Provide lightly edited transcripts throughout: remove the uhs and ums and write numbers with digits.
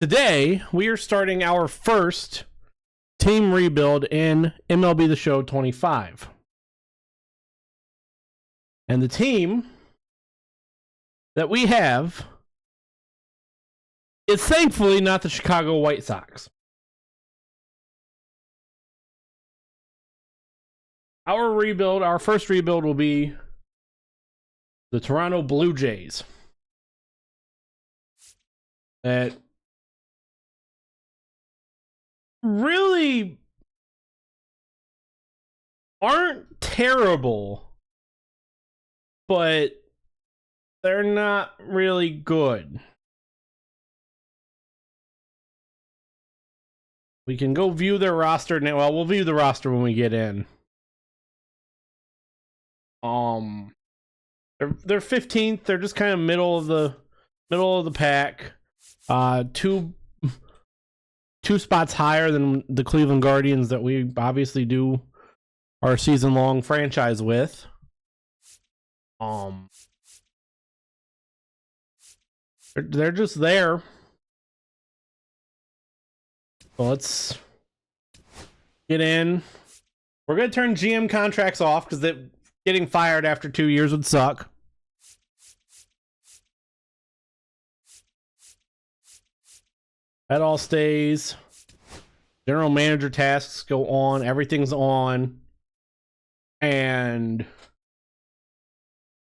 Today, we are starting our first team rebuild in MLB The Show 25. And the team that we have is thankfully not the Chicago White Sox. Our first rebuild will be the Toronto Blue Jays. That really aren't terrible, but they're not really good. We can go view their roster now. Well, we'll view the roster when we get in. They're 15th. They're just kind of middle of the pack. Two spots higher than the Cleveland Guardians that we obviously do our season-long franchise with. They're just there. So let's get in. We're going to turn GM contracts off because getting fired after 2 years would suck. That all stays. General manager tasks go on. Everything's on. And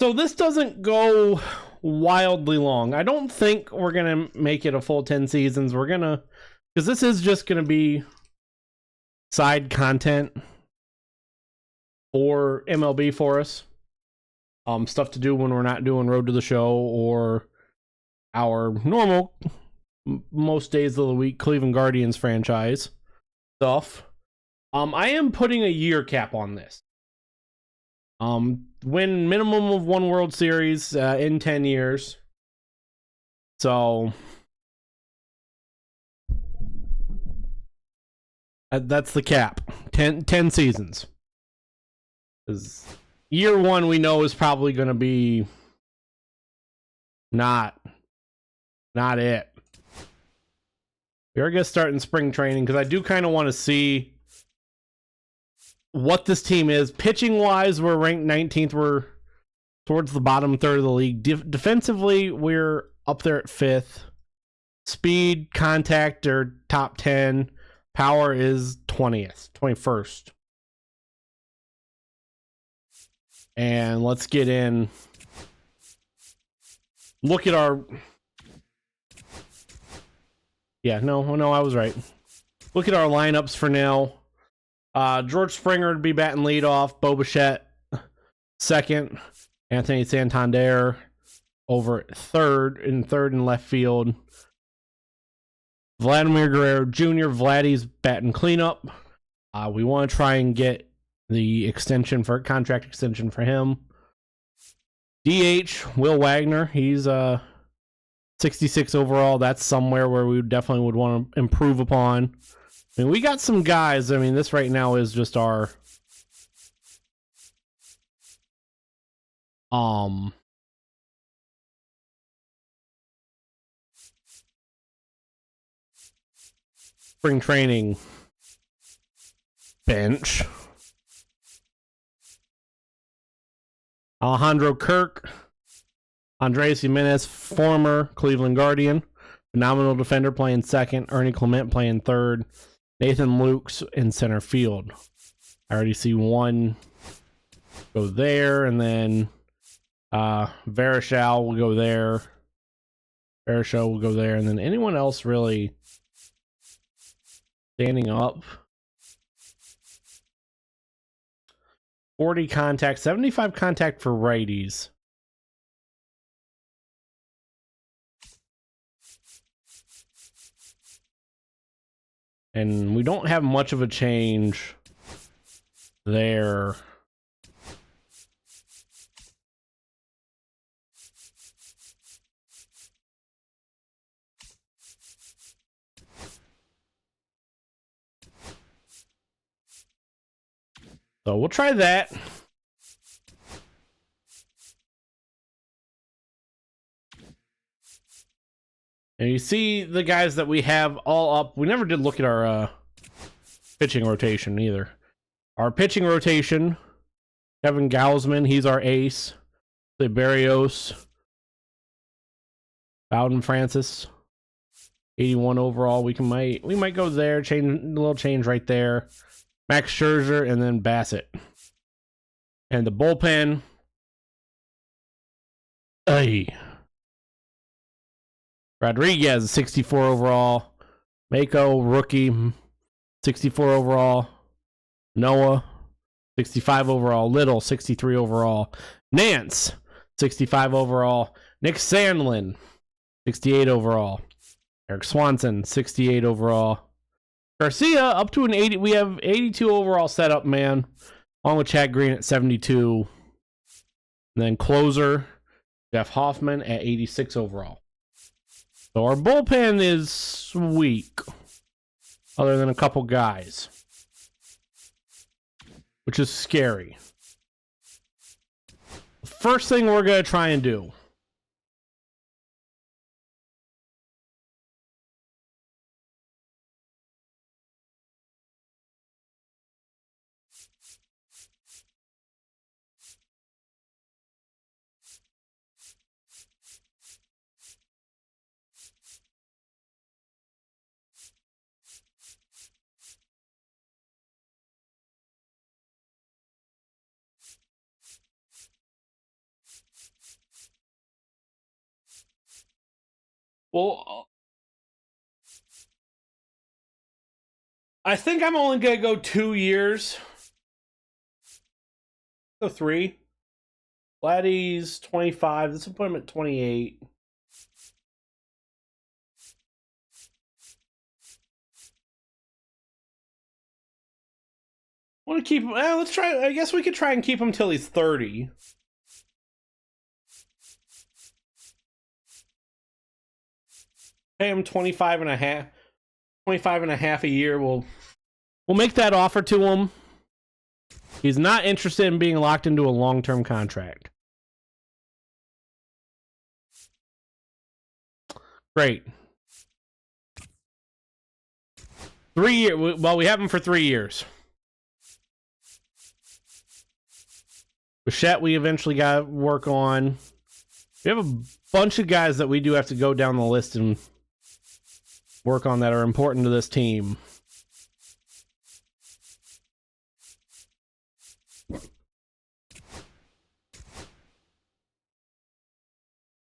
so this doesn't go wildly long. I don't think we're going to make it a full 10 seasons. We're going to, because this is just going to be side content for MLB for us. Stuff to do when we're not doing Road to the Show or our normal, most days of the week, Cleveland Guardians franchise stuff. I am putting a year cap on this. Win minimum of one World Series in 10 years. So that's the cap. 10 seasons. 'Cause year one we know is probably going to be not it. We are going to start in spring training because I do kind of want to see what this team is. Pitching wise, we're ranked 19th. We're towards the bottom third of the league. Defensively, we're up there at 5th. Speed, contact are top 10. Power is 20th, 21st. And let's get in. Look at our... Yeah, no, I was right. Look at our lineups for now. George Springer would be batting leadoff. Bo Bichette second. Anthony Santander over at third in left field. Vladimir Guerrero Jr. Vladdy's batting cleanup. We want to try and get the contract extension for him. DH Will Wagner. He's 66 overall. That's somewhere where we definitely would want to improve upon. I mean, we got some guys. I mean, this right now is just our spring training bench. Alejandro Kirk, Andres Jimenez, former Cleveland Guardian, phenomenal defender, playing second. Ernie Clement playing third. Nathan Lukes in center field. I already see one go there, and then Varishal will go there. Varishal will go there, and then anyone else really standing up. 40 contact, 75 contact for righties. And we don't have much of a change there. So we'll try that. And you see the guys that we have all up. We never did look at our pitching rotation either. Our pitching rotation, Kevin Gausman, he's our ace. Barrios, Bowden Francis, 81 overall. We might go there, change a little change right there. Max Scherzer and then Bassett. And the bullpen, Rodriguez, 64 overall. Mako, rookie, 64 overall. Noah, 65 overall. Little, 63 overall. Nance, 65 overall. Nick Sandlin, 68 overall. Eric Swanson, 68 overall. Garcia, up to an 80. We have 82 overall setup, man. Along with Chad Green at 72. And then closer, Jeff Hoffman at 86 overall. So our bullpen is weak. Other than a couple guys. Which is scary. First thing we're going to try and do. Well, I think I'm only going to go 2 years. Go 3. Vladdy's 25. This will put him at 28. I want to keep him. Let's try. I guess we could try and keep him till he's 30. Pay him 25 and a half. 25 and a half a year. We'll make that offer to him. He's not interested in being locked into a long-term contract. Great. 3 years. Well, we have him for 3 years. Bichette, we eventually got to work on. We have a bunch of guys that we do have to go down the list and work on that are important to this team.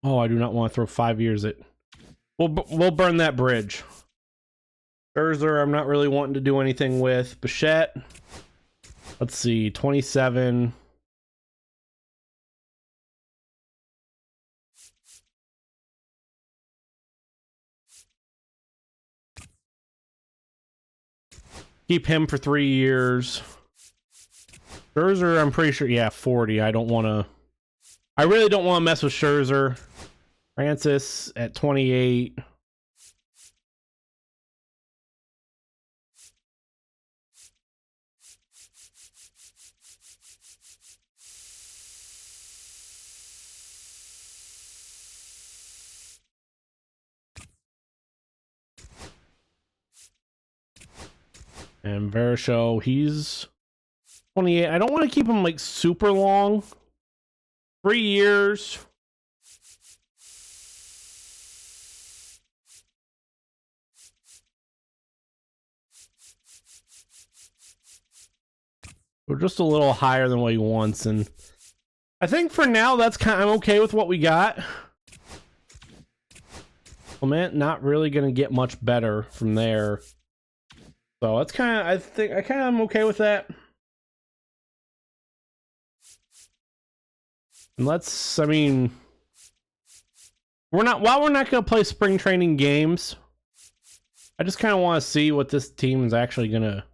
Oh, I do not want to throw 5 years at. We'll burn that bridge. Scherzer, I'm not really wanting to do anything with. Bichette, let's see, 27. Keep him for 3 years. Scherzer, I'm pretty sure, yeah, 40. I really don't want to mess with Scherzer. Francis at 28. And Verishow, he's 28. I don't want to keep him like super long. 3 years. We're just a little higher than what he wants, and I think for now I'm okay with what we got. Clement not really gonna get much better from there. So that's I kind of am okay with that. And while we're not gonna play spring training games, I just kind of want to see what this team is actually gonna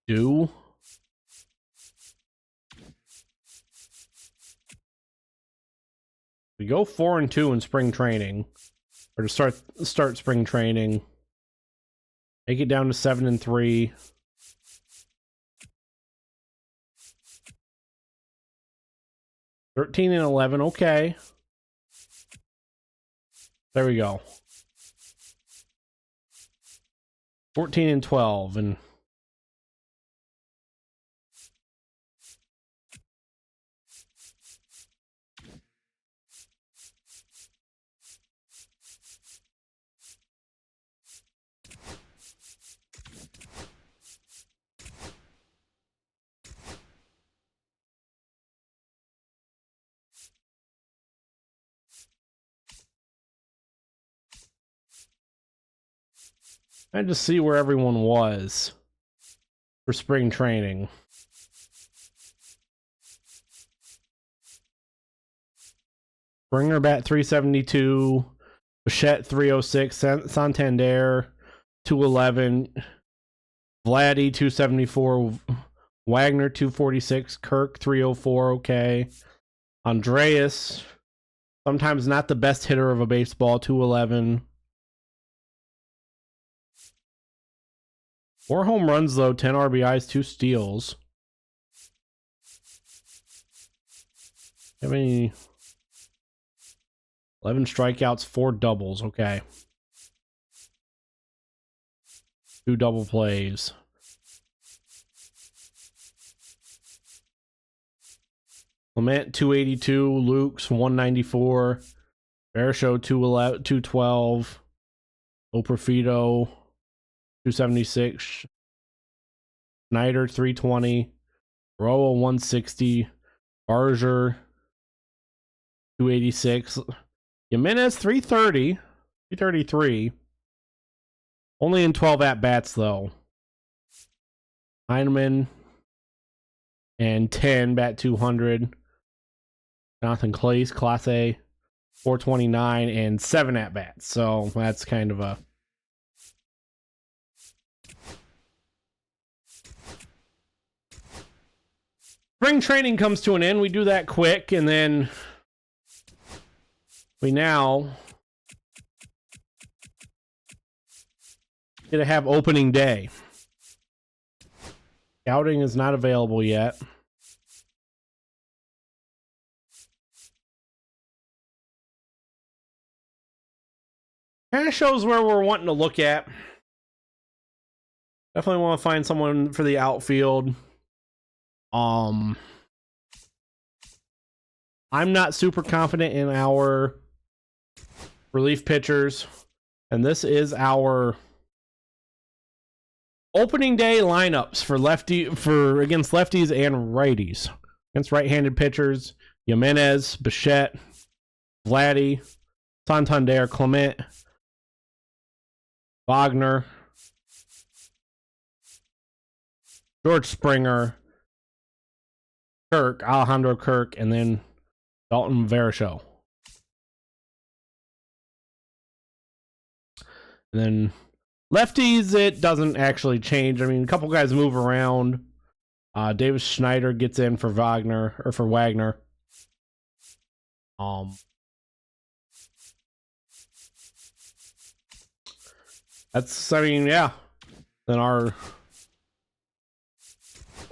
do. We go 4-2 in spring training, or to start spring training. Make it down to 7-3. $13-11, okay. There we go. 14 and 12, and I just see where everyone was for spring training. Springer bat 372, Bichette 306, Santander 211, Vladdy 274, Wagner 246, Kirk 304. Okay, Andreas, sometimes not the best hitter of a baseball, 211. 4 home runs though, 10 RBIs, 2 steals. Have any 11 strikeouts, 4 doubles. Okay. 2 double plays. Clement 282, Luke's 194, Barishow 212, Operfito 276, Snyder 320, Roa 160, Barger 286, Jimenez 333. Only in 12 at-bats, though. Heineman and 10, bat 200. Jonathan Clace, Class A, 429, and 7 at-bats. So that's kind of a... Spring training comes to an end. We do that quick, and then we now get to have opening day. Scouting is not available yet. Kind of shows where we're wanting to look at. Definitely want to find someone for the outfield. I'm not super confident in our relief pitchers, and this is our opening day lineups against lefties and righties. Against right-handed pitchers, Jimenez, Bichette, Vladdy, Santander, Clement, Wagner, George Springer, Alejandro Kirk, and then Dalton Varishow. And then lefties, it doesn't actually change. I mean, a couple guys move around. Davis Schneider gets in for Wagner. Yeah. Then our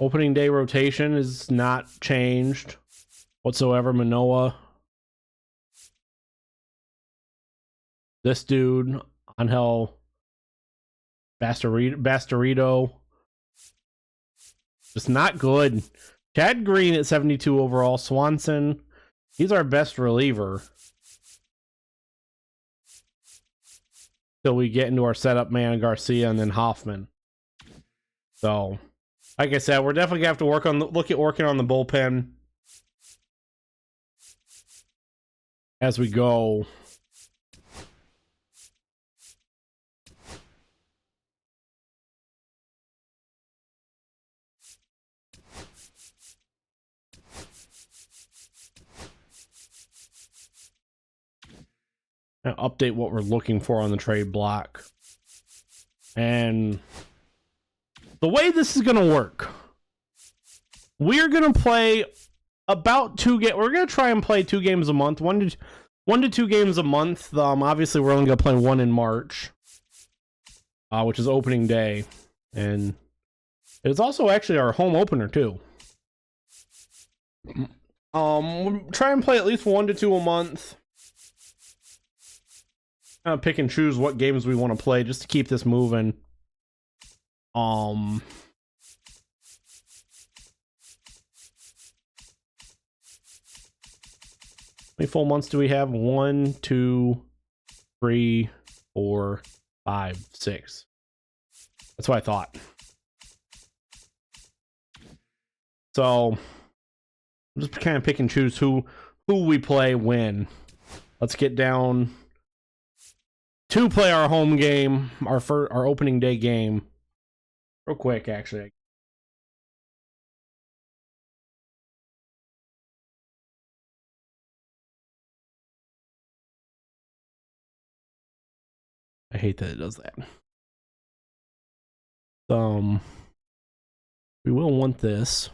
opening day rotation is not changed whatsoever. Manoa, this dude, Angel Bastarito, just not good. Chad Green at 72 overall. Swanson, he's our best reliever till we get into our setup man, Garcia, and then Hoffman. So, like I said, we're definitely gonna have to working on the bullpen as we go. And update what we're looking for on the trade block. And the way this is going to work, we're going to play about 2 games. We're going to try and play 2 games a month, 1 to 2 games a month. Obviously, we're only going to play 1 in March, which is opening day. And it's also actually our home opener, too. We'll try and play at least 1 to 2 a month. Pick and choose what games we want to play just to keep this moving. How many full months do we have? 1, 2, 3, 4, 5, 6. That's what I thought. So I'm just kind of pick and choose who we play when. Let's get down to play our home game, our opening day game, real quick. Actually, I hate that it does that. We will want this.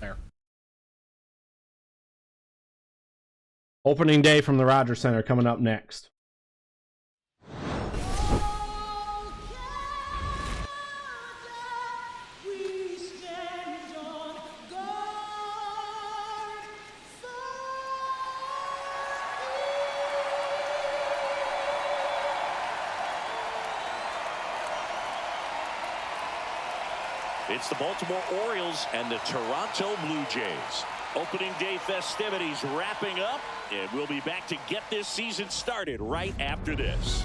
There. Opening day from the Rogers Center coming up next. It's the Baltimore Orioles and the Toronto Blue Jays. Opening day festivities wrapping up, and we'll be back to get this season started right after this.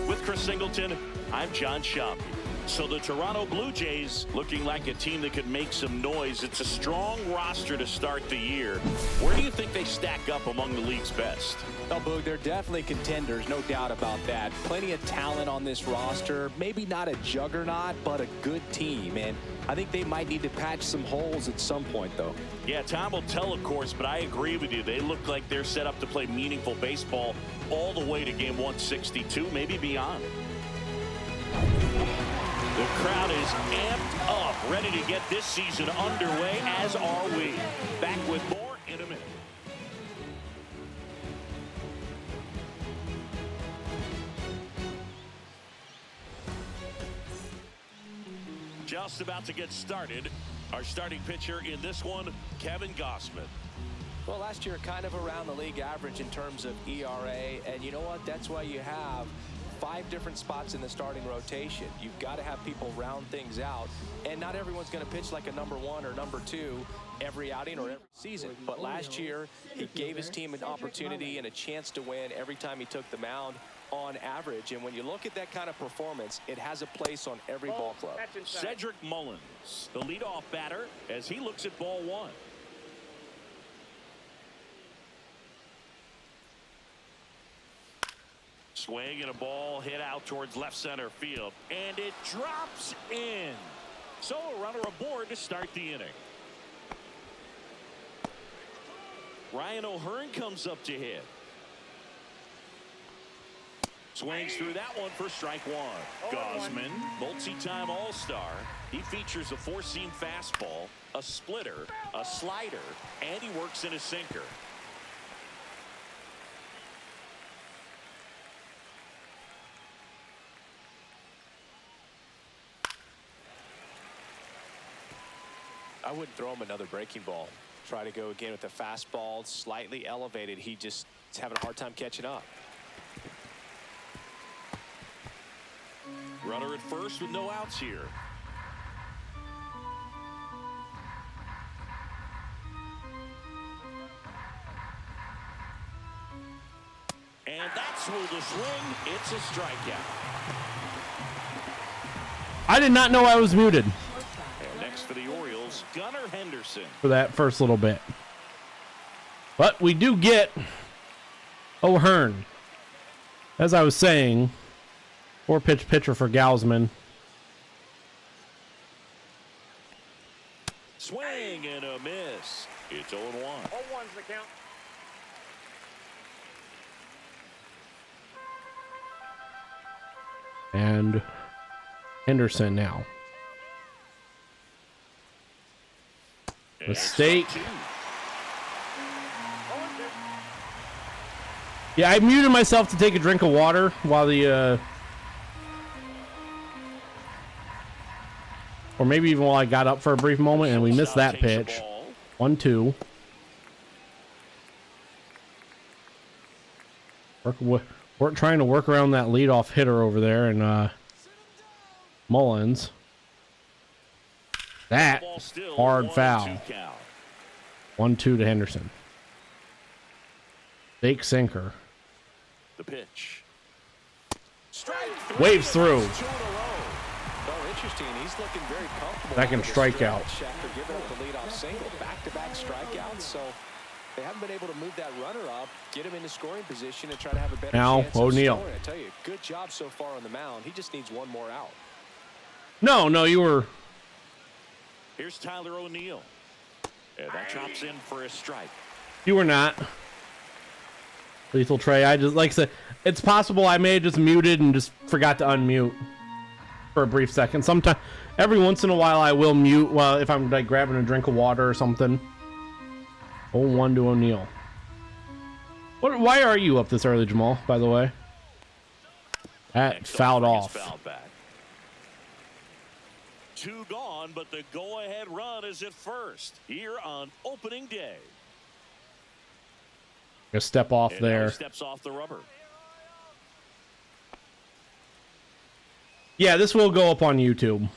With Chris Singleton, I'm John Schaub. So the Toronto Blue Jays looking like a team that could make some noise. It's a strong roster to start the year. Where do you think they stack up among the league's best? Oh, Boog, they're definitely contenders, no doubt about that. Plenty of talent on this roster. Maybe not a juggernaut, but a good team. And I think they might need to patch some holes at some point, though. Yeah, time will tell, of course, but I agree with you. They look like they're set up to play meaningful baseball all the way to game 162, maybe beyond. The crowd is amped up, ready to get this season underway, as are we. Back with more in a minute. Just about to get started. Our starting pitcher in this one, Kevin Gausman. Well, last year kind of around the league average in terms of ERA, and you know what? That's why you have 5 different spots in the starting rotation. You've got to have people round things out, and not everyone's going to pitch like a number 1 or number 2 every outing or every season. But last year, he gave his team an opportunity and a chance to win every time he took the mound on average. And when you look at that kind of performance, it has a place on every ball club. Cedric Mullins, the leadoff batter, as he looks at ball 1. Swing and a ball hit out towards left center field, and it drops in. So a runner aboard to start the inning. Ryan O'Hearn comes up to hit. Swings through that one for strike 1. Gausman, multi-time All-Star. He features a 4-seam fastball, a splitter, a slider, and he works in a sinker. I wouldn't throw him another breaking ball. Try to go again with the fastball, slightly elevated. He just is having a hard time catching up. Runner at first with no outs here. And that's through the swing. It's a strikeout. I did not know I was muted. And next for the Orioles, Gunnar Henderson. For that first little bit. But we do get O'Hearn. As I was saying, 4-pitch pitcher for Gausman. Swing and a miss. It's 0-1. 0-1's the count. And Henderson now. Mistake. Yeah, I muted myself to take a drink of water while the or maybe even while I got up for a brief moment, and we missed that pitch. 1-2. We're trying to work around that leadoff hitter over there, and Mullins. That hard foul. 1-2 to Henderson. Fake sinker. The pitch. Waves through. Interesting. He's looking very comfortable. Second strikeout. After giving up the leadoff single, back-to-back strikeouts. So they haven't been able to move that runner up, get him into scoring position, and try to have a better chance of O'Neal. scoring. I tell you, good job so far on the mound. He just needs one more out. No, you were. Here's Tyler O'Neill. And that drops in for a strike. You were not. Lethal Trey. I just, like I said, it's possible I may have just muted and just forgot to unmute for a brief second. Sometime, every once in a while, I will mute while if I'm like grabbing a drink of water or something. 0-1 to O'Neal. Why are you up this early, Jamal? By the way, that fouled off. Fouled back. 2 gone, but the go-ahead run is at first here on opening day. A step off And there. now he steps off the rubber. Yeah, this will go up on YouTube.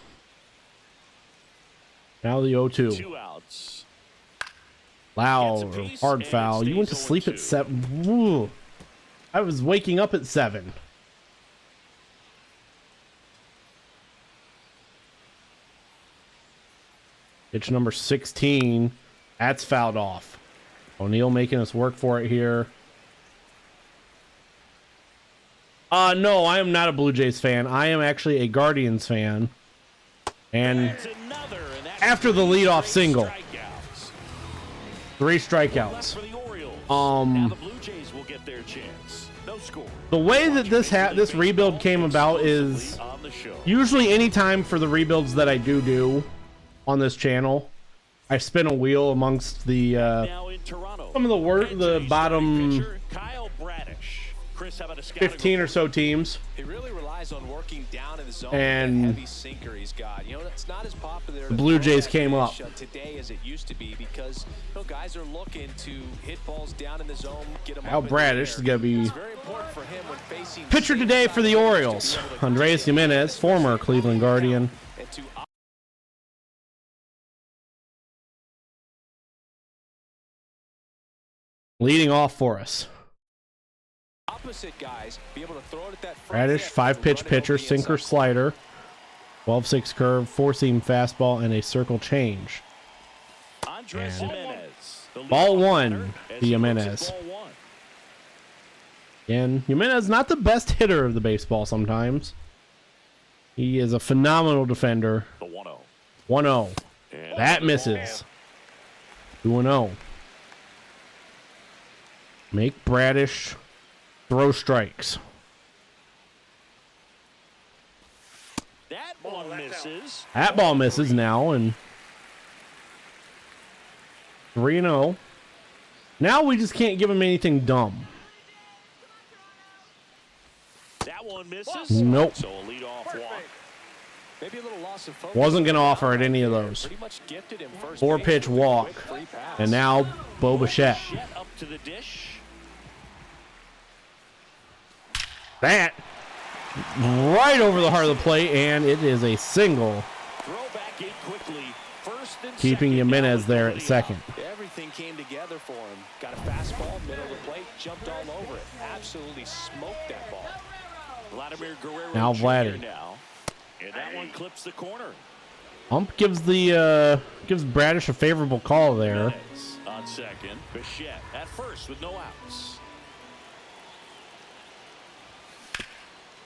Now the 0-2. 2 outs. Loud or hard foul. You went to sleep at 7. Woo. I was waking up at 7. Pitch number 16. That's fouled off. O'Neal making us work for it here. No, I am not a Blue Jays fan. I am actually a Guardians fan. And after the leadoff single, 3 strikeouts. Now the Blue Jays will get their chance. No score. The way that this rebuild came about is usually any time for the rebuilds that I do on this channel, I spin a wheel amongst the some of the bottom 15 or so teams. He really relies on working down in the zone. And heavy sinker he's got. You know, that's not as popular. The Blue Jays came up today as it used to be because guys are looking to hit balls down in the zone, get them Al Bradish is gonna be very important for him when facing pitcher today for the Orioles. Andres Jimenez, former Cleveland Guardian. Leading off for us. Opposite guys be able to throw it at that Bradish, 5-pitch pitcher, sinker, slider, 12-6 curve, 4-seam fastball, and a circle change. And ball 1 to Jimenez. Again, Jimenez not the best hitter of the baseball sometimes. He is a phenomenal defender. 1-0. That misses. 2-0. Make Bradish throw strikes. That ball misses. That ball misses now, and 3-0. Now we just can't give him anything dumb. That one misses. Nope. So a leadoff walk. Maybe a little loss of focus. Wasn't going to offer at any of those. 4-pitch walk. And now Bo Bichette. Up to the dish. That right over the heart of the plate, and it is a single. Keeping Jimenez there at second. Everything came together for him. Got a fastball, middle of the plate, jumped all over it. Absolutely smoked that ball. Vladimir Guerrero now Vladdy. Now, and that one clips the corner. Ump gives gives Bradish a favorable call there. On second, Bichette at first with no outs.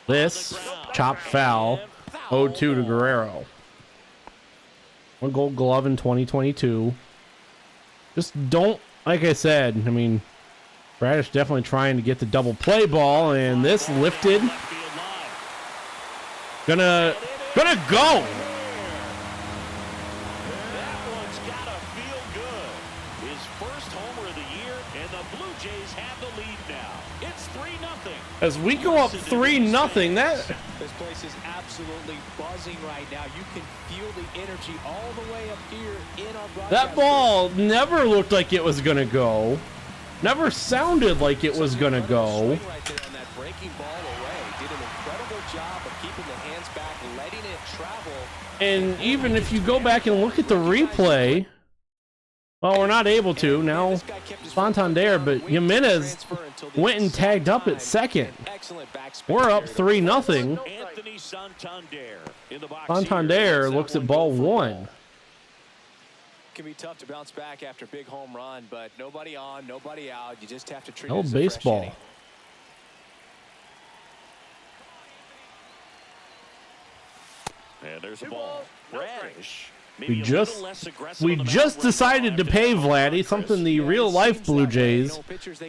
This chopped foul, 0-2 to Guerrero. One Gold Glove in 2022. Just don't, like I said, I mean, Bradish definitely trying to get the double play ball, and this lifted. Gonna go. That one's gotta feel good. His first homer of the year, and the Blue Jays have the lead now. It's 3-0. As we go up 3-0, that This place is absolutely buzzing right now. You can feel the energy all the way up here in our broadcast. that ball never looked like it was gonna go. Never sounded like it was gonna go. Right there on that breaking ball away. Did an incredible job of keeping the hands back, letting it travel. And even if you go back and look at the replay, well, we're not able to now. Santander, but Jimenez went and tagged up at second. We're up 3-0. Anthony Santander in the box. Santander looks at ball one. Can be tough to bounce back after a big home run, but nobody on, nobody out. You just have to treat it Old as a fresh baseball. inning. And there's a ball. Radish. We just decided to pay Vladdy, something the real life Blue Jays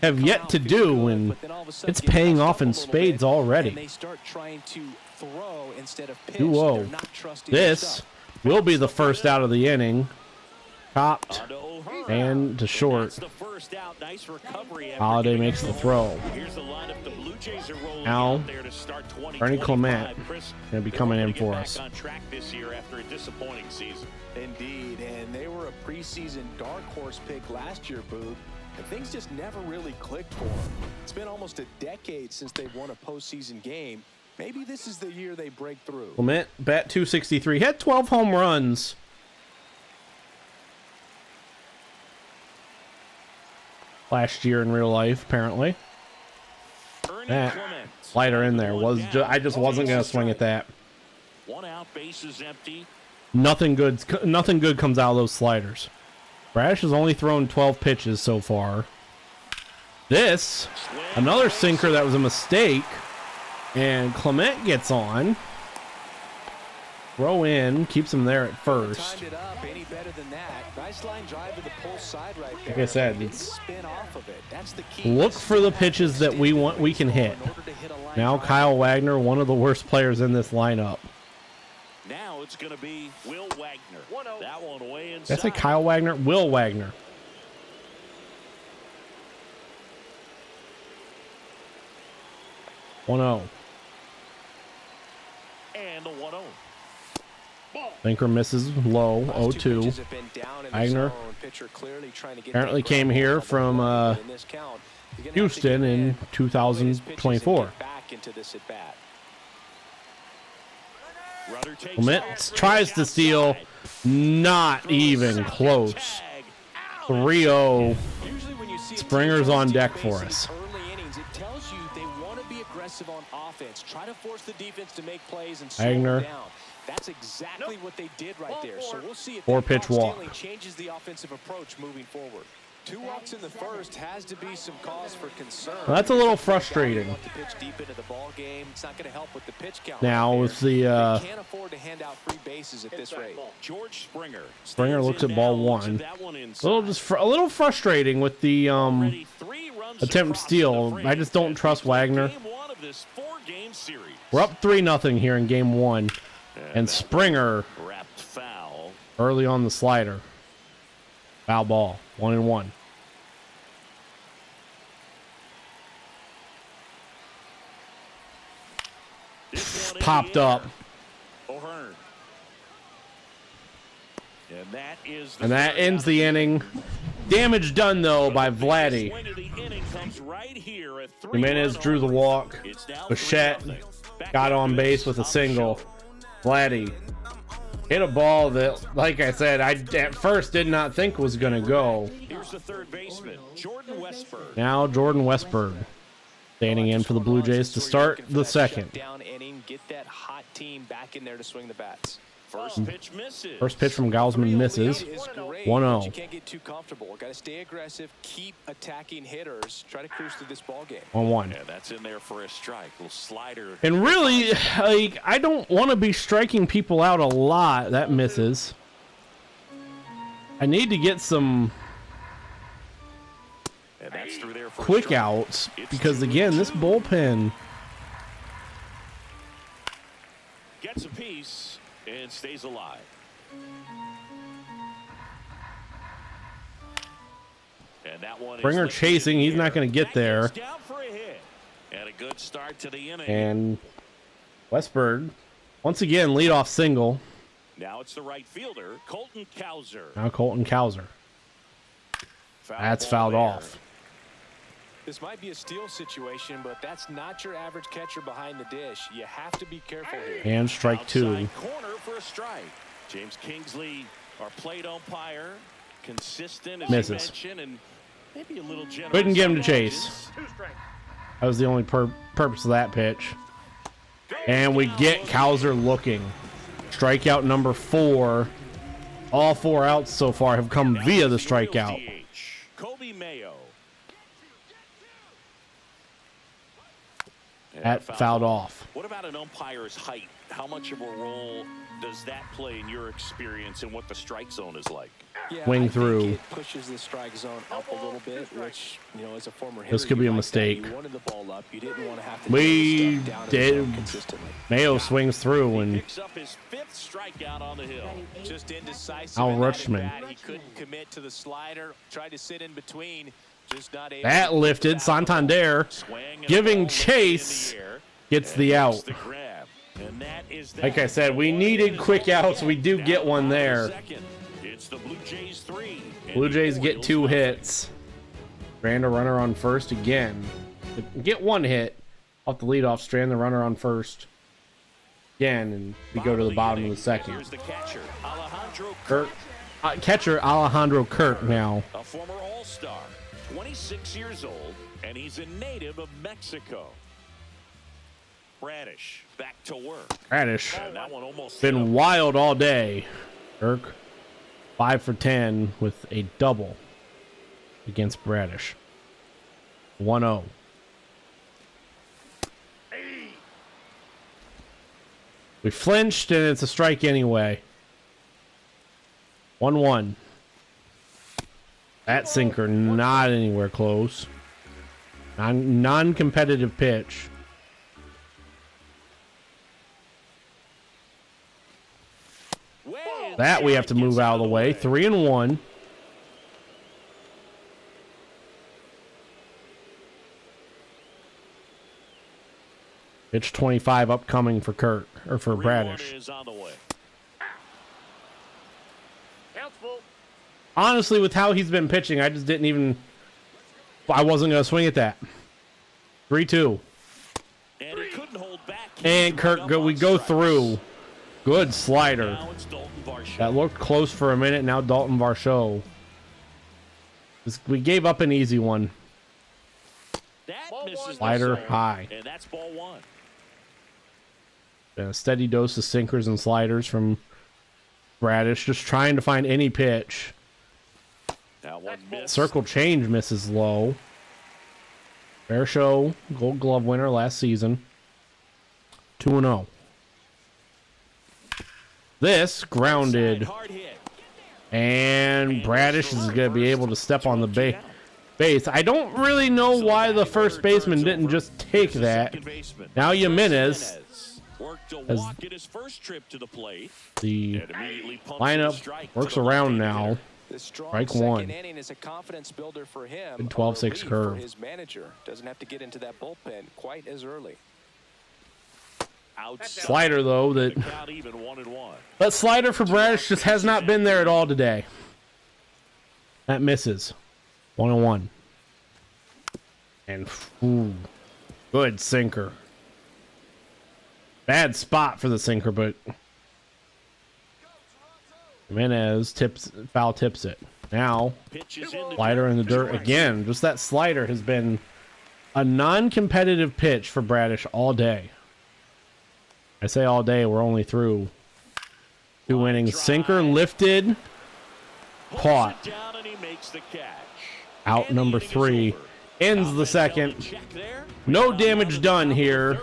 have yet to do, and it's paying off in spades already. 2-0. This will be the first out of the inning. Chopped and to short. Holiday makes the throw. Now, Ernie Clement going to be coming in for us. Indeed, and they were a preseason dark horse pick last year, Boog, and things just never really clicked for them. It's been almost a decade since they've won a postseason game. Maybe this is the year they break through. Clement, bat 263, had 12 home runs. Last year in real life, apparently. That slider in there was I just wasn't gonna swing at that. 1 out, base is empty. Nothing good comes out of those sliders. Bradish has only thrown 12 pitches so far. This, another sinker that was a mistake, and Clement gets on. Throw in, keeps him there at first. Like I said, it's look for the pitches that we can hit. Now Kyle Wagner, one of the worst players in this lineup. Now it's going to be Will Wagner. That one way inside. That's a Kyle Wagner, Will Wagner. One 0. And the 1-0. Thinker misses low, 0-2. Wagner apparently came here from Houston in 2024. Clement tries to steal, not even close. 3-0. Springer's on deck for us. On offense, try to force the defense to make plays and Wagner. slow down. That's exactly what they did right there. So we'll see if 4-pitch walk. changes the offensive approach moving forward. 2 walks in the first has to be some cause for concern. Well, that's a little frustrating. Now with the can't afford to hand out free bases at this rate. George Springer. Springer looks at ball one. A little frustrating with the attempt steal. I just don't trust Wagner. We're up 3-0 here in game one, and Springer early on the slider. Foul ball, 1-1. Popped up. And that ends the inning. Damage done, though, by Vladdy. Jimenez drew the walk. Bichette got on base with a single. Vladdy hit a ball that, like I said, I at first did not think was going to go. Here's the third baseman, Jordan Westberg. Now Jordan Westberg standing in for the Blue Jays to start the second. Get that hot team back in there to swing the bats. First pitch misses. First pitch from Gausman misses. 1-0. You can't get too comfortable. Got to stay aggressive, keep attacking hitters, try to cruise through this ball game. 1-1. Yeah, that's in there for a strike. Little slider. And really, like, I don't want to be striking people out a lot. That misses. I need to get some And that's through there for quick outs because, again, this bullpen. Gets a piece and stays alive. And that one Springer chasing. He's not going to get there. Down for a hit. And a good start to the inning. And Westberg, once again, leadoff single. Now it's the right fielder, Colton Cowser. Now Colton Cowser. That's fouled off. This might be a steal situation, but that's not your average catcher behind the dish. You have to be careful here. And strike two. Outside corner for a strike. James Kingsley, our plate umpire, consistent as Misses. you mentioned, and maybe a little generous. Couldn't get him to on chase. launches. That was the only purpose of that pitch. And we get Cowser looking. Strikeout number 4. All 4 outs so far have come via the strikeout. Kobe Mayo. That fouled off. What about an umpire's height? How much of a role does that play in your experience and what the strike zone is like? Yeah, Wing I think through. it pushes the strike zone up a little bit, which, as a former hitter, This could be you a like mistake. that. You wanted the ball up. You didn't want to have to We get stuff down in the did. zone consistently. Mayo swings through and Picks up his 5th strikeout on the hill. Just indecisive. Al in that Rutschman. at-bat. He couldn't commit to the slider. Tried to sit in between. Just not able that to lifted. get that. Santander Swing and giving a ball chase. in the air, Gets and the makes out. the grab. And that is that. Like I said, we needed quick outs. We do get one there. It's the Blue Jays 3. and Blue the Jays get Orioles 2 nothing. hits. Strand a runner on first again. Get 1 hit off the leadoff. Strand the runner on first again, and we go to the bottom of the second. Here's the catcher, Alejandro Kurt, catcher Alejandro Kurt now. a former All-Star, 26 years old, and he's a native of Mexico. Bradish back to work. Radish And that one almost been wild all day. Kirk 5 for 10 with a double against Bradish. 1-0. We flinched and it's a strike anyway. 1-1. That sinker not anywhere close. Non-competitive pitch. That we have to move out of the way. 3-1. Pitch 25 upcoming for Kurt, or for Bradish. is on the way. Honestly, with how he's been pitching, I just didn't even... I wasn't going to swing at that. 3-2. And he couldn't hold back. And Kurt, we go through. Good slider. Now it's Dalton Varsho. That looked close for a minute. Now Dalton Varsho. We gave up an easy one. That misses the Slider zone, high. and that's ball 1. A steady dose of sinkers and sliders from Bradish. Just trying to find any pitch. That one missed. Circle change misses low. Varsho, Gold Glove winner last season. 2-0. This grounded. Hard hit. And Bradish is going to be able to step on the base. I don't really know why the first baseman didn't just take that. Now Jimenez, Worked to as walk in his first trip to the plate. the And immediately pumps lineup a strike to works the around left-hander. now. The strong Strike second 1. inning is a confidence builder for him. Good a 12-6 relief for curve. his manager doesn't have to get into that bullpen quite as early. Outside. Slider, though, The that count even 1-1. that slider for Bradish just has not been there at all today. That misses. 1-1. And ooh, good sinker. Bad spot for the sinker, but Jimenez foul tips it. Now, Pitch is in the slider in the dirt again. Just that slider has been a non-competitive pitch for Bradish all day. I say all day, we're only through 2 innings. Sinker lifted. Caught. Down and he makes the catch. Out And number the inning is 3. over. Ends the second. No damage done here.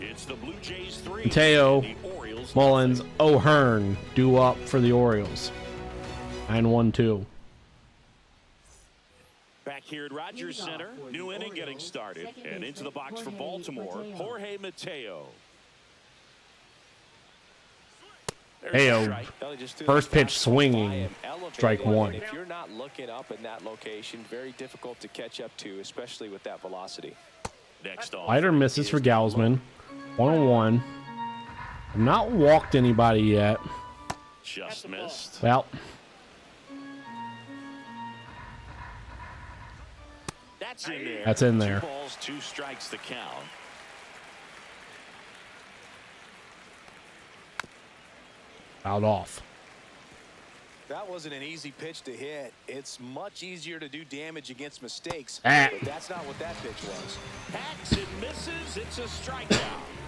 It's the Blue Jays 3. Mateo, and the Orioles Mullins, O'Hearn due up for the Orioles. 9-1-2. Back here at Rogers Center, new inning getting started, and into the box for Baltimore, Jorge Mateo. Mateo, first pitch swinging, strike 1. If you're not looking up in that location, very difficult to catch up to, especially with that velocity. Next off, Slider misses for Gausman. 1-1. I've not walked anybody yet. just missed. Well, That's in there. That's in there. 2 balls, 2 strikes to count. fouled off. That wasn't an easy pitch to hit. It's much easier to do damage against mistakes, Ah. but that's not what that pitch was. Hacks and misses. It's a strikeout.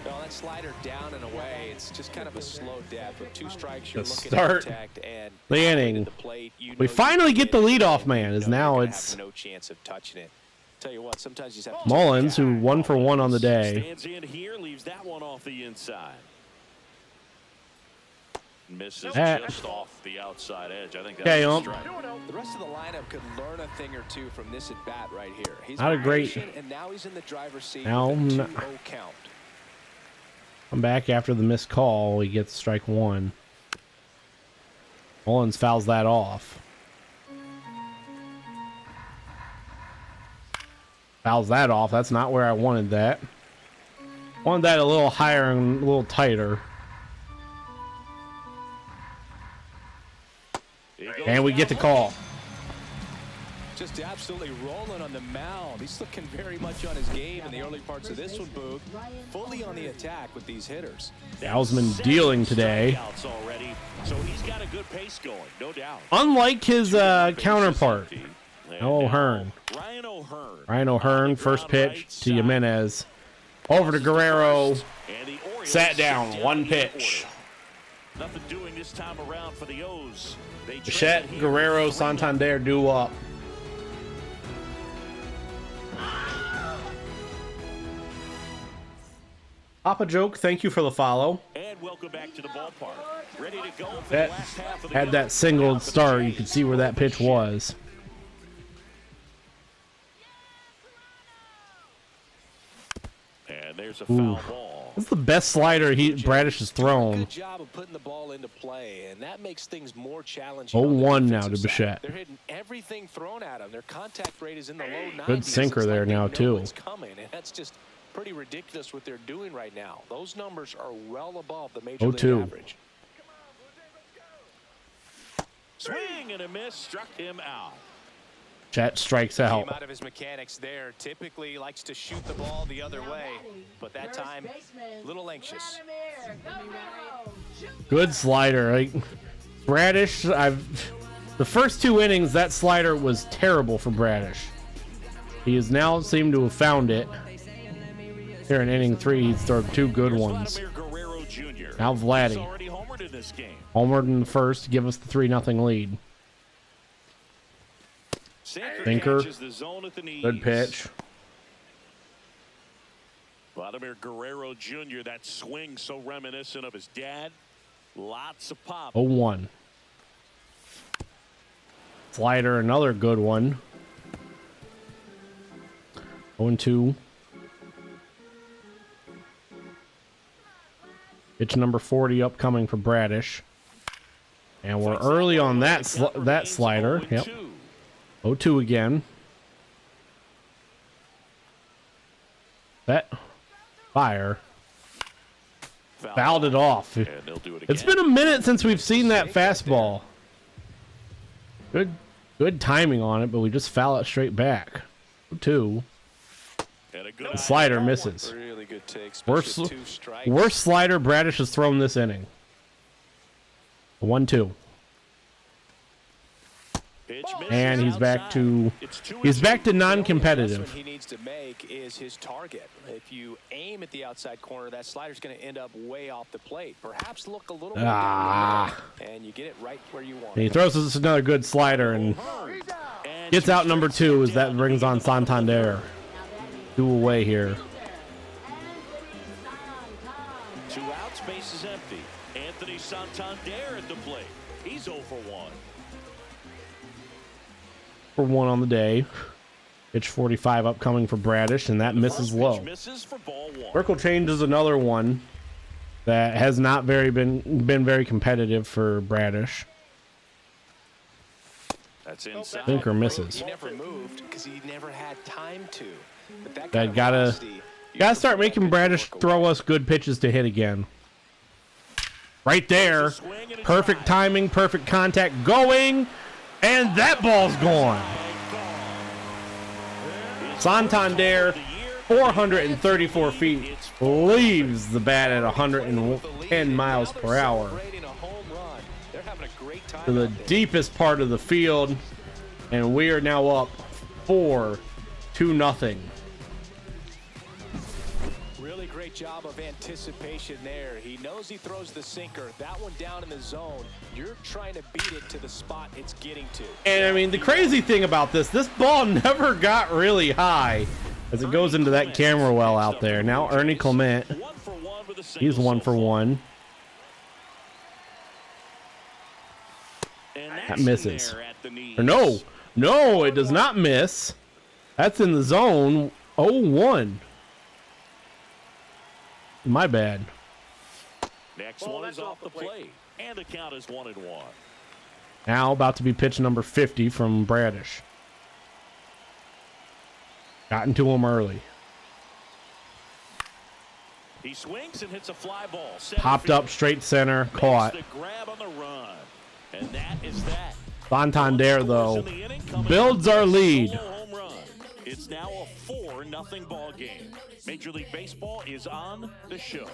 Well, that slider down and away, it's just kind of a slow death. With 2 strikes, you're The looking start, to protect, and the inning. the plate, you We know finally you get the can leadoff and man, you as know now you're gonna it's have no chance of touching it. Tell you what, sometimes you just have to Mullins, who 1 for 1 on the day. Stands in here, leaves that one off the inside. Misses just off the outside edge. I think that's a strike. The rest of the lineup could learn a thing or two from this at bat right here. He's Not a been great- patient, and now he's in the driver's seat Now, with a no- 2-0 count. Come back after the missed call. He gets strike 1. Mullins fouls that off. Fouls that off. That's not where I wanted that. Wanted that a little higher and a little tighter. And we get the call. Just absolutely rolling on the mound. He's looking very much on his game in the early parts of this one, Boog. Fully on the attack with these hitters. Gausman dealing today. Strikeouts already, so he's got a good pace going, no doubt. Unlike his counterpart, And O'Hearn. now, Ryan O'Hearn. Ryan O'Hearn, first pitch to Jimenez. Over to Guerrero. And the Orioles Sat down, sit 1 in the pitch. order. Nothing doing this time around for the O's. They Bichette, trail here Guerrero, 3-0. Santander due up. Papa Joke, thank you for the follow. And welcome back to the ballpark. Ready to go for That the last half of the had game. that single Half of the start. You Jays. could see where that pitch was. And there's a foul ball. That's the best slider Bradish has thrown. Good job of putting the ball into play, and that makes things more challenging. 0-1 now to defensive side. Bichette. They're hitting everything thrown at them. Their contact rate is in the low 90s. Good sinker It's like there they now, know too. it's coming, and that's just pretty ridiculous what they're doing right now. Those numbers are well above the major league 0-2. average. Swing and a miss, struck him out. Chet strikes Came out. out of his mechanics there. Typically likes to shoot the ball the other way, but that time, a little anxious. Good slider. Like, Bradish, the first 2 innings, that slider was terrible for Bradish. He has now seemed to have found it. Here in inning 3, he's thrown 2 good ones. Vladimir Guerrero Jr. Now He's Vladdy. already homered in this game. Homered in the first to give us the 3-0 lead. Sinker. catches the zone at the knees. Good pitch. Vladimir Guerrero Jr., that swing so reminiscent of his dad. Lots of pop. 0-1. Slider, another good one. 0-2. Pitch number 40 upcoming for Bradish. And we're early on that slider. Yep. 0-2 again. That fire. Fouled it off. And they'll do it again. It's been a minute since we've seen that fastball. Good timing on it, but we just foul it straight back. 0-2. And a good The slider misses. Really good take. Worst, especially 2 strikes. worst slider Bradish has thrown this inning. 1-2. pitch And he's back to non-competitive. He needs to make is his target. If you aim at the outside corner, that slider's going to end up way off the plate. Perhaps look a little bit down the middle, and you get it right where you want. And he throws us another good slider and gets out number 2 as that brings on Santander. 2 away here. 2 outs, base is empty. Anthony Santander at the plate. He's 0 for 1. For 1 on the day. Pitch 45 upcoming for Bradish, and that misses low. Circle change is another one that has not been very competitive for Bradish. That's inside. Sinker misses. He never moved because he never had time to. But that gotta start making Bradish throw us good pitches to hit again. Right there. Perfect timing, perfect contact going, and that ball's gone. Santander, 434 feet, leaves the bat at 110 miles per hour to the deepest part of the field, and we are now up 4-0. Really great job of anticipation there. He knows he throws the sinker. That one down in the zone. You're trying to beat it to the spot it's getting to. And I mean, the crazy thing about this ball never got really high as it goes into that camera well out there. Now Ernie Clement, he's 1 for 1. That misses. Or no, it does not miss. That's in the zone. 0-1. My bad. Next one is off the plate, and the count is 1-1. Now about to be pitch number 50 from Bradish. Gotten to him early. He swings and hits a fly ball. Popped up straight center, caught. The grab on the run, and that is that. Santander, though, builds our lead. It's now a 4-0 ball game. Major League Baseball is on the show.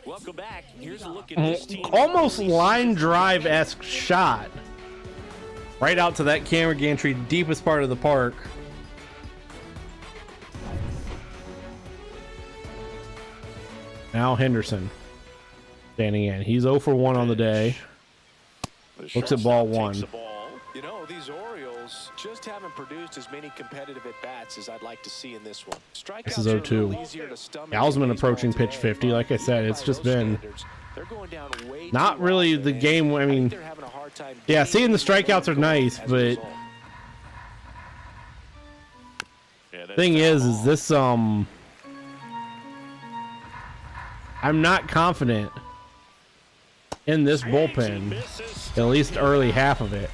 Welcome back. Here's a look at this team. Almost line drive-esque shot. Right out to that camera gantry, deepest part of the park. Now Henderson standing in. He's 0 for 1 on the day. Looks at ball 1. You know, these Orioles just haven't produced as many competitive at-bats as I'd like to see in this one. This is 0-2. Galsman approaching pitch 50. Like I said, it's just been not really the game. I mean, yeah, seeing the strikeouts are nice, but thing is this I'm not confident in this bullpen, at least early half of it.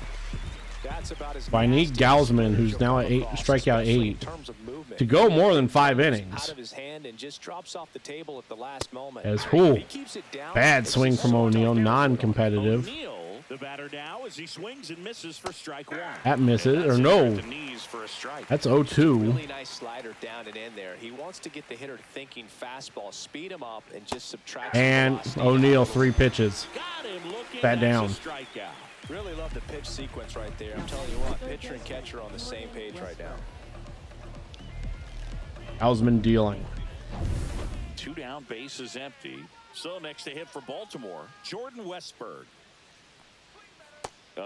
So I need Galsman, who's now at strikeout 8, to go more than 5 innings. As bad swing from O'Neill, non-competitive. The batter now as he swings and misses for strike 1. That misses, or no. That's 0-2. Really nice slider down and in there. He wants to get the hitter thinking fastball, speed him up, and just subtract. And O'Neill 3 pitches. Bat down. Really love the pitch sequence right there. I'm telling you what, pitcher and catcher on the same page right now. Galsman dealing. 2 down, base is empty. So next to hit for Baltimore, Jordan Westberg.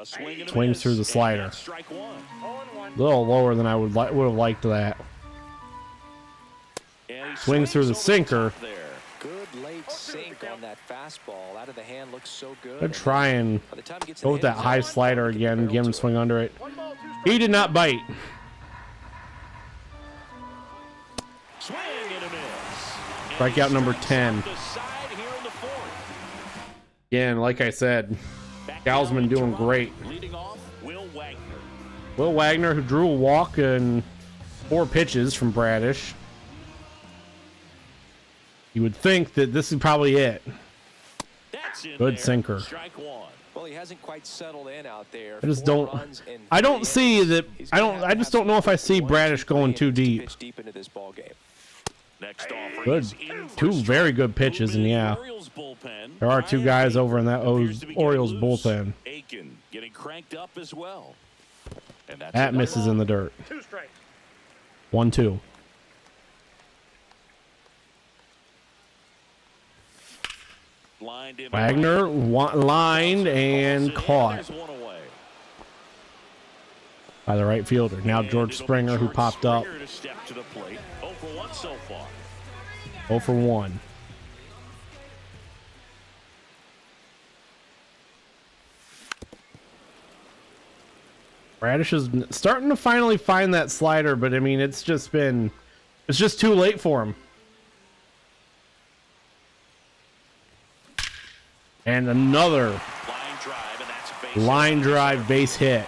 Swings through the slider. A little lower than I would have liked that. Swings through the sinker. Good late sink on that fastball. Out of the hand looks so good. I'd try and go with that high slider again, give him a swing under it. He did not bite. Strikeout number 10. Again, like I said, Galsman doing great. Will Wagner, who drew a walk and 4 pitches from Bradish. You would think that this is probably it. Good sinker. Well, he hasn't quite settled in out there. I just don't see that. I just don't know if I see Bradish going too deep. Deep into this ball game. Next offering Good. is in for Two a strike. very good pitches, and Moving in the yeah, Orioles bullpen, there are two Brian guys Baker over in that appears to be getting Orioles loose. bullpen. Aiken getting cranked up as well. And that's That misses in the dirt. 1-2. Wagner lined and caught by the right fielder. Now George Springer, who popped up. 0 for 1. Radish is starting to finally find that slider, but I mean, it's just too late for him. And another line drive base hit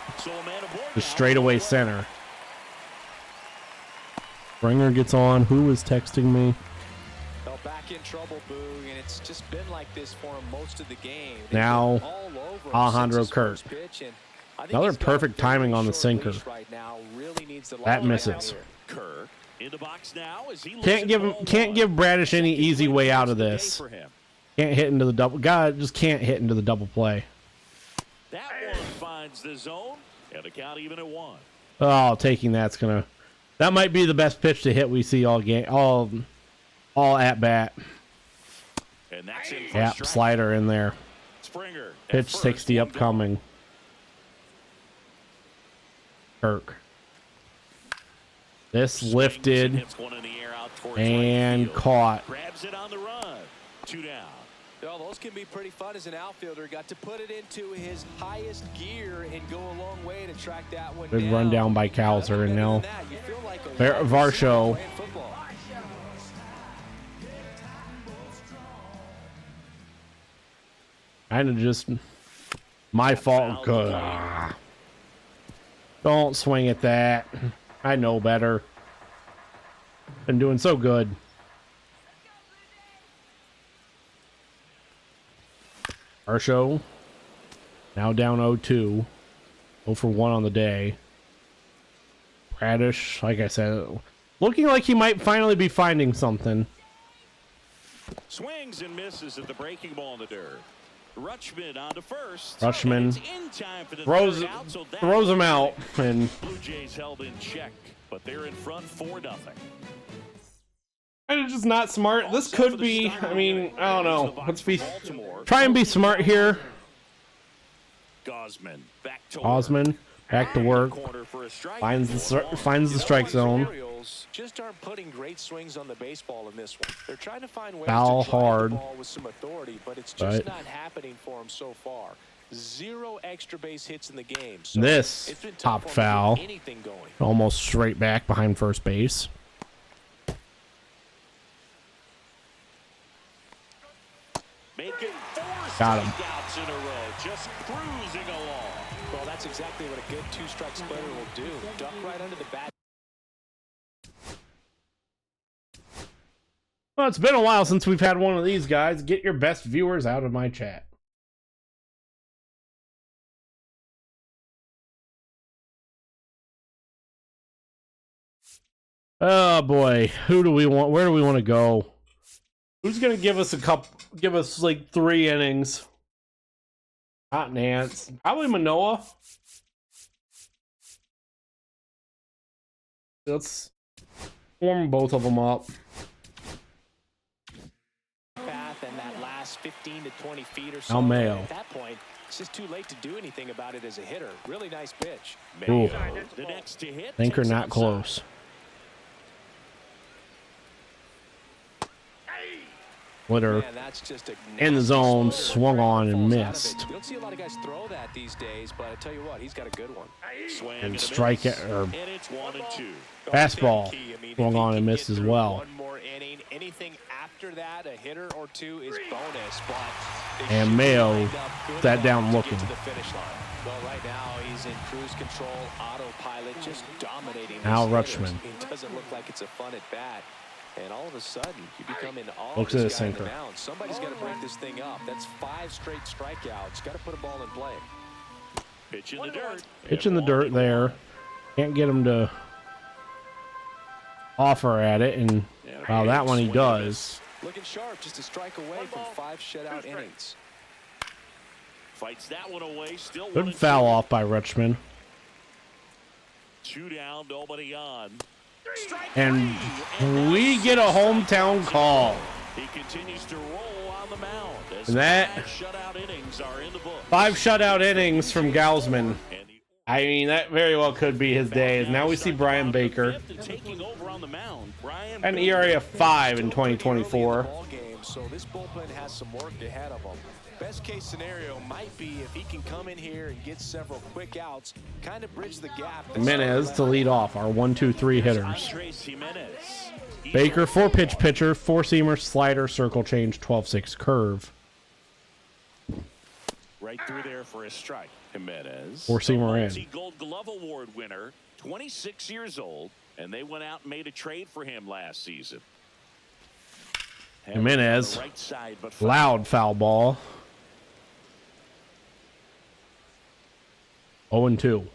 to straightaway center. Springer gets on. Who is texting me? Well, back in trouble, Boo, and it's just been like this for him most of the game. Now Alejandro Kirk. Another perfect timing on the sinker. That misses. Can't give Bradish any easy way out of this. Can't hit into the double. God, just can't hit into the double play. That one finds the zone, and the count even at 1. Oh, taking that might be the best pitch to hit we see all game, all at bat. And that's in for Yep, slider in there. Springer Pitch 60 upcoming. Kirk. This lifted and caught. Grabs it on the run. 2 down. Well, those can be pretty fun as an outfielder. Got to put it into his highest gear and go a long way to track that one Good down. run down by Kowser, and now Varsho. Kind of just my fault. Good. Don't swing at that. I know better. Been doing so good. Varsho now down 0-2. 0 for 1 on the day. Bradish, like I said, looking like he might finally be finding something. Swings and misses at the breaking ball in the dirt. Rutschman on to first. Rutschman throws him out, and Blue Jays held in check, but they're in front 4-0. kind of just not smart. This could be, I mean, I don't know. Let's try and be smart here. Osman back to work. Finds the strike zone. Just aren't putting great swings on the baseball in this one. They're trying to find ways Foul to drive hard. the ball with some authority, but it's just not happening for them so far. 0 extra base hits in the game. So This top foul, almost straight back behind first base. Got him. In a row, just cruising along. Well, that's exactly what a good 2-strike splitter will do. Duck right under the bat. Well, it's been a while since we've had one of these guys. Get your best viewers out of my chat. Oh boy, who do we want? Where do we want to go? Who's gonna give us like 3 innings? Not Nance. Probably Manoah. Let's warm both of them up. Path and that last 15 to 20 feet or so. Mayo. At that point, it's just too late to do anything about it as a hitter. Really nice pitch. Ooh. The next to hit. Thinker not close. Splitter in the zone, swung on and missed. You don't see a lot of guys throw that these days, but I tell you what, he's got a good one. And strike it, or And it's 1-2. fastball, swung on and missed as well. One more inning. Anything after that, a hitter or 2 is bonus. But And Mayo sat down looking. to the finish line. Well, right now he's in cruise control, autopilot, just dominating. Now these hitters. Rutschman. It doesn't look like it's a fun at bat. And all of a sudden, you become in awe Looks of at this the guy on the sinker. mound. Somebody's got to break this thing up. That's 5 straight strikeouts. Got to put a ball in play. Pitch in the dirt. Pitch in the dirt there. Can't get him to offer at it, and Wow, that one he does. Looking sharp, just a strike away from 5 shutout innings. Fights that one away. Still Good foul off by Richmond. 2 down, nobody on. And we get a hometown call. He continues to roll on the mound. And that 5 shutout innings are in the book. 5 shutout innings from Gausman. I mean, that very well could be his day. Now we see Brian Baker. An ERA of 5 in 2024. So this bullpen has some work ahead of him. Best case scenario might be if he can come in here and get several quick outs, kind of bridge the gap. Jimenez to lead off our 1-2-3 hitters. Baker, 4-pitch pitcher, 4-seamer, slider, circle change, 12-6 curve. Right through there for a strike. Jimenez, 4-seamer in. Gold Glove Award winner, 26 years old, and they went out and made a trade for him last season. Jimenez, right side, but loud foul ball. 0-2.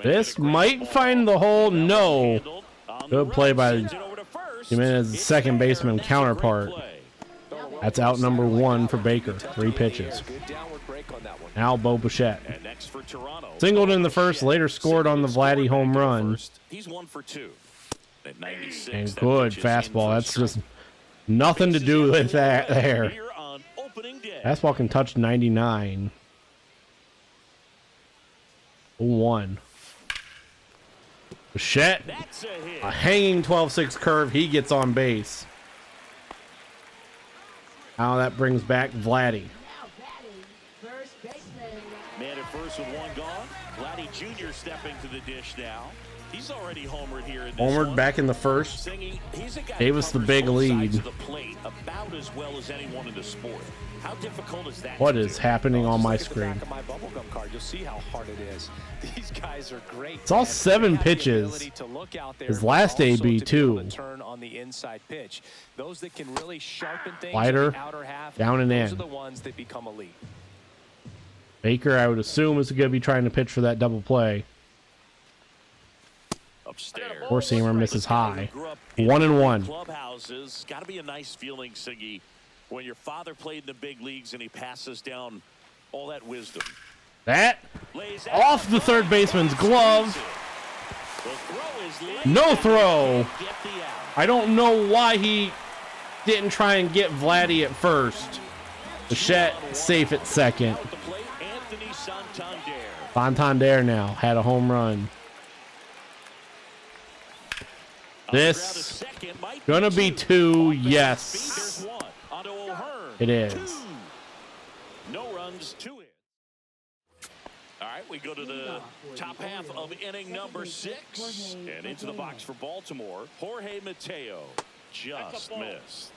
This might find the hole. No. Good play by Jimenez's second baseman counterpart. That's out number 1 for Baker. 3 pitches. Now Bo Bichette. Singled in the first, later scored on the Vladdy home run. He's 1 for 2. And good fastball. That's just nothing to do with that there. Fastball can touch 99. 0-1. Bichette, a hanging 12-6 curve. He gets on base. Now that brings back Vladdy. Man at first with 1 gone. Vladdy Jr. stepping to the dish now. He's already homered here in this Homered one. back in the first. Gave us the big lead. The plate about as well as anyone in the sport. How difficult is that? What is happening on my screen? Back of my bubblegum card, you'll see how hard it is. These guys are great. It's all 7 pitches. His last AB too. Turn on the inside pitch. Those that can really sharpen things Slider, in the outer half, down and those in. are the ones that become elite. Baker, I would assume, is going to be trying to pitch for that double play. Upstairs. 4-seamer misses high. 1-1. Clubhouses. Got to be a nice feeling, Siggy, when your father played in the big leagues and he passes down all that wisdom. That off the third baseman's glove. No throw. I don't know why he didn't try and get Vladdy at first. Bichette safe at second. Santander now had a home run. This gonna be 2. Yes, it is. No runs, 2 hits. All right, we go to the top half of inning number 6 and into the box for Baltimore. Jorge Mateo just missed.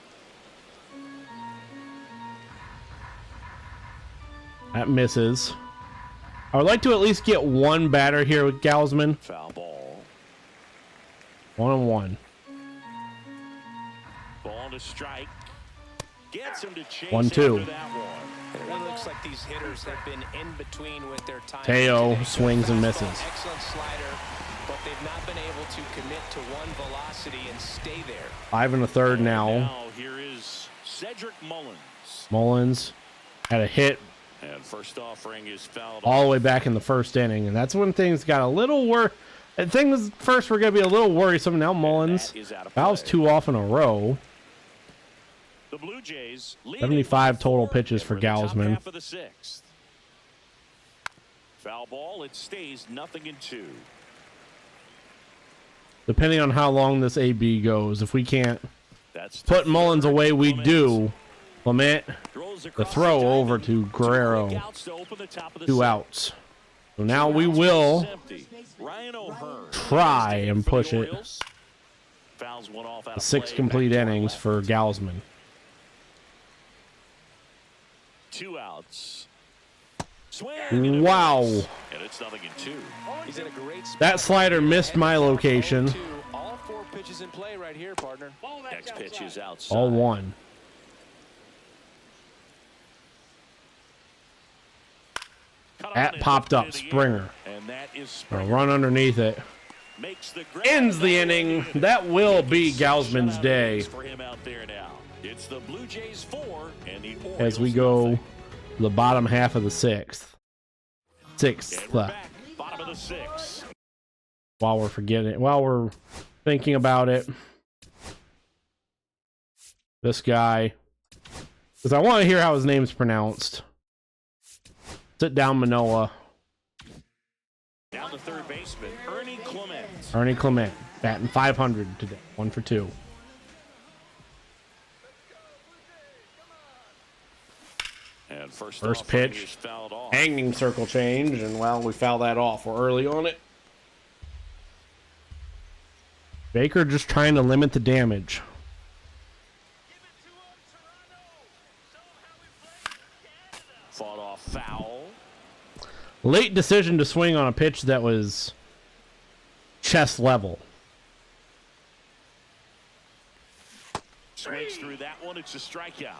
That misses. I would like to at least get 1 batter here with Gausman. Foul ball. 1-1. Ball to strike. Gets him to chase 1-2. after that one. It really looks like these hitters have been in between with their time. Teo swings and misses. Excellent slider, but they've not been able to commit to one velocity and stay there. 5 1/3 now. Now here is Cedric Mullins. Mullins had a hit And first offering is fouled all the way back in the first inning, and that's when things got a little worse. Things first were going to be a little worrisome. Now Mullins fouls 2 off in a row. The Blue Jays 75 total pitches for Gausman. Half of the 6th. Foul ball. It stays 0-2. Depending on how long this AB goes, if we can't That's put Mullins away, we do. Clement, the throw over to Guerrero. 2 outs. So now we will try and push it. 6 complete innings for Gausman. 2 outs. Wow. And it's 0-2. He's in a great spot. That slider missed my location. All 4 pitches in play right here, partner. Next pitch is outside. All 1. That popped up. Springer. And that is A Springer. run underneath it. Makes the Ends the inning. That will be Gausman's shutout day innings for him out there now. It's the Blue Jays 4 and the Orioles as we go nothing. the bottom half of the sixth. And we're back, bottom of the sixth. While we're thinking about it, this guy, because I want to hear how his name's pronounced. Sit down, Manoa. Down the third baseman, Ernie Clement. Ernie Clement, batting 500 today, 1 for 2. And first pitch, fouled off. hanging circle change, and well, we foul that off. We're early on it. Baker just trying to limit the damage. Fought off foul. Late decision to swing on a pitch that was chest level. Swings through that one. It's a strikeout.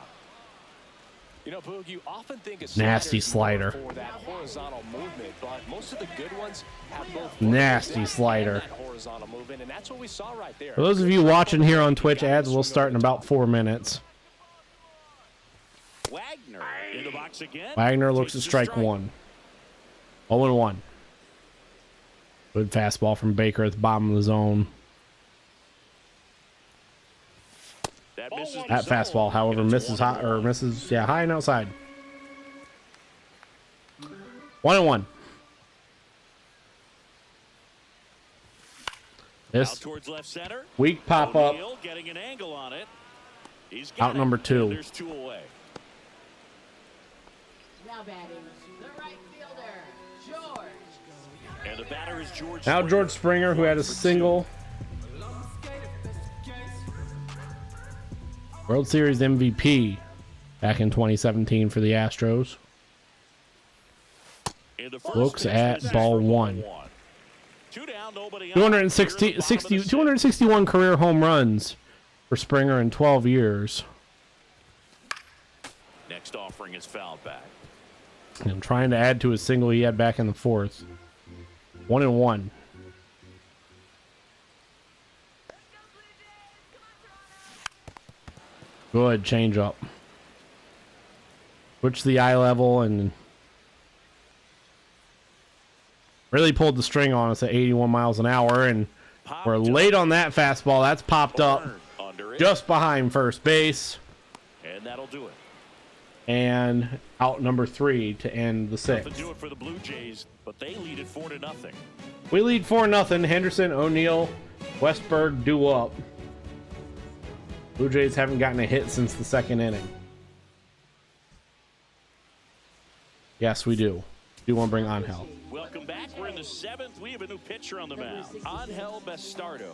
You know, Boog, you often think a Nasty slider. for that horizontal movement, but most of the good ones have both Nasty slider. that horizontal movement, and that's what we saw right there. For those of you watching here on Twitch, ads will start in about 4 minutes. Wagner in the box again. Wagner looks at Takes the strike 1. 0-1. Good fastball from Baker at the bottom of the zone. That misses the That zone. fastball, however, And it's misses 1-1. high, or misses, yeah, high and outside. 1-1. Out This towards left center. weak pop up. O'Neal getting an angle on it. He's got Out it. number 2. And there's 2 away. Now batting, the right fielder, George. And the batter is George. Now Springer. George Springer, who had a 1 for 2. single World Series MVP back in 2017 for the Astros. In the first Looks pitch, at this is ball for 1. 2 down, nobody out. 261 career home runs for Springer in 12 years. Next offering is fouled back. And trying to add to his single he had back in the 4th. 1-1. Good changeup. Switch the eye level and really pulled the string on us at 81 miles an hour. And Popped we're up. late on that fastball. That's popped up Burned under it. just behind first base. And that'll do it. And out number 3 to end the Nothing 6th. do it for the Blue Jays, but they lead it 4-0. We lead 4-0. Henderson, O'Neal, Westberg due up. Blue Jays haven't gotten a hit since the 2nd inning. Yes, we do. Do want to bring Angel. Welcome back. We're in the 7th. We have a new pitcher on the mound, Angel Bastardo.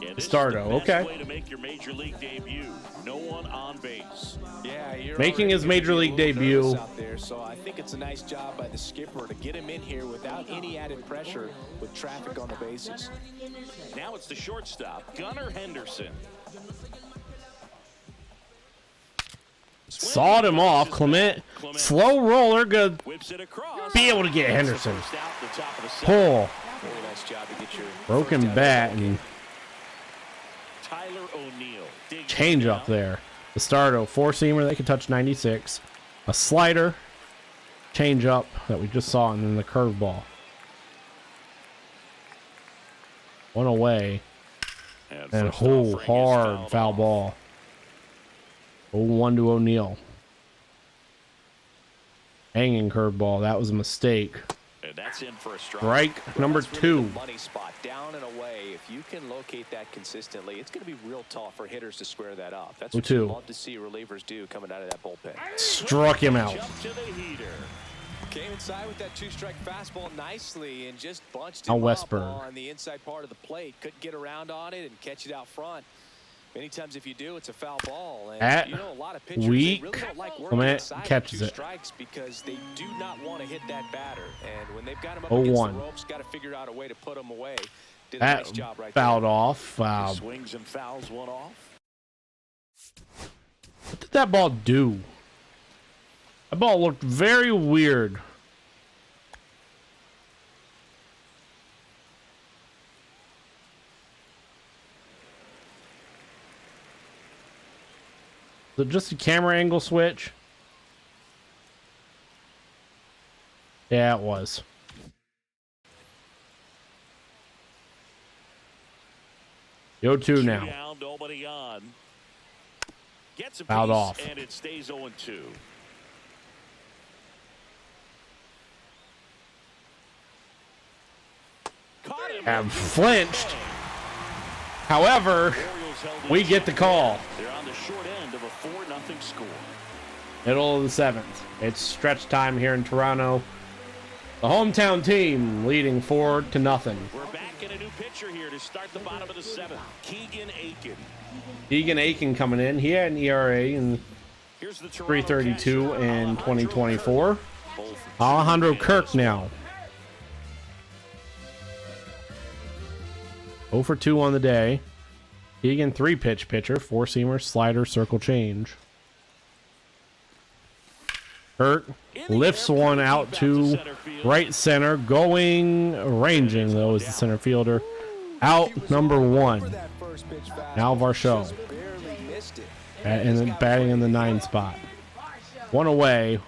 And this Bastardo, is the best okay. way to make your major league debut. No one on base. Yeah, you're Making already his gonna major be a league little debut. nervous out there, so I think it's a nice job by the skipper to get him in here without any added pressure with traffic on the bases. Now it's the shortstop, Gunnar Henderson. Sawed him off. Clement, slow roller, good. Whips it across. Be able to get Henderson. First out, the top of the 7th. Pull. Really nice job to get your Broken first out bat of the ball. and Tyler O'Neal. digs change it up down. there. The Bastardo, 4-seamer that can touch 96. A slider. Change up that we just saw, and then the curveball. One away. And first whole offering is hard fouled foul off. ball. 0-1 to O'Neal. Hanging curveball. That was a mistake. And that's in for a strike. Strike number That's really 2. the money spot, down and away. If you can locate that consistently, it's going to be real tough for hitters to square that up. That's what 0-2. you love to see relievers do coming out of that bullpen. Struck him out. Jump to the heater. Came inside with that 2-strike fastball nicely and just bunched Now him up Westberg. on the inside part of the plate. Couldn't get around on it and catch it out front. Many times if you do, it's a foul ball. And At you know, a lot of pitchers, weak, they really don't like working Clement inside of catches 2 it. strikes because they do not want to hit that batter. And when they've got him up 0-1. against the ropes, got to figure out a way to put him away. Did a nice That job right fouled there. off. Swings and fouls one off. What did that ball do? That ball looked very weird. Is it just a camera angle switch? Yeah, it was. Yo, 2 now. Down, nobody on. Gets a Fouled piece, off. and it stays 0-2. Caught him. Have flinched. However, we get the call. They're on the short end of a 4-0 score. Middle of the 7th. It's stretch time here in Toronto. The hometown team leading 4-0. We're back in a new pitcher here to start the bottom of the 7th. Keegan Aiken. Keegan Aiken coming in. He had an ERA in Here's the Toronto 3.32 catcher, in Alejandro 2024. Kirk. Alejandro Kirk now. 0 for 2 on the day. Keegan 3-pitch pitcher, 4-seamer, slider, circle change. Kirk lifts one out to right center, going ranging though is the center fielder. Out number 1. Now Varsho. And batting in the 9 spot. 1 away,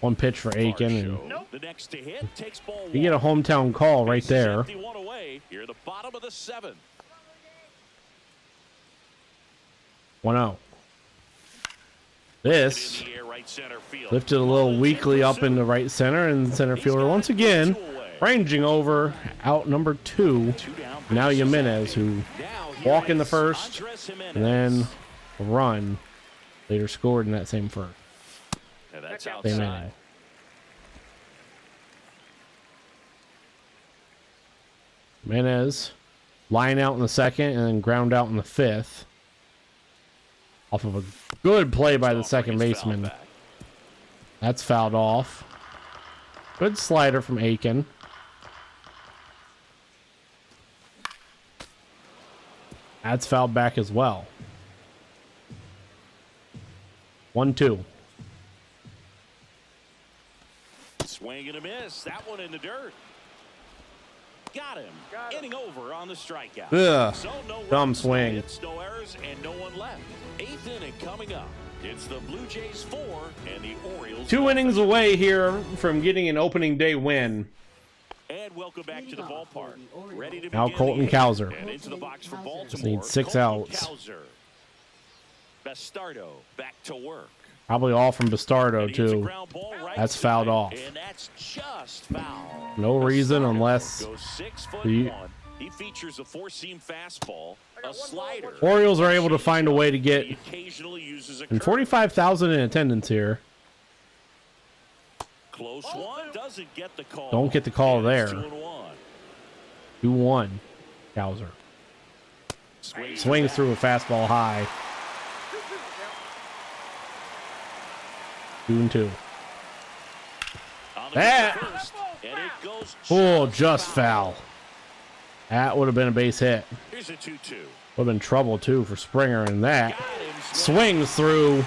1 pitch for Aiken, and The next to hit takes ball you get a hometown call right there. 51 away. Here the bottom of the 7th. 1-0. This In the air, right center field. lifted a little weakly up into right center, and center fielder once again ranging over out number 2. Now Jimenez, who walk in the first and then a run later scored in that same first. And that's Same outside. inning. Jimenez line out in the 2nd and then ground out in the 5th. Off of a good play by the second baseman. That's fouled off. Good slider from Aiken. That's fouled back as well. 1-2. Swing and a miss. That one in the dirt. Got him. Inning over on the strikeout. Ugh. So no Dumb runs, swing. no hits, no errors, and no one left. 8th inning coming up. It's the Blue Jays 4 and the Orioles 2 innings away here from getting an opening day win. And welcome back to the ballpark. Ready to Now begin Colton the Cowser. And into the box for Baltimore. Just needs 6 Colton outs. Cowser. Bastardo back to work. Probably all from And Bastardo he hits a too. ground ball right That's to fouled right, off. And that's just foul. No reason unless Goes 6'1". the He features a 4-seam fastball, a slider. Orioles are able to find a way to get He occasionally uses a and curve. 45,000 in attendance here. Close one, doesn't get the call. Don't get the call And it's there. 2-1. 2-1. Cowser swings through a fastball high. 2-2. On the That- first, and it goes Oh, just foul. That would have been a base hit. Here's a 2-2. Would have been trouble too for Springer, and that Got him. swings through.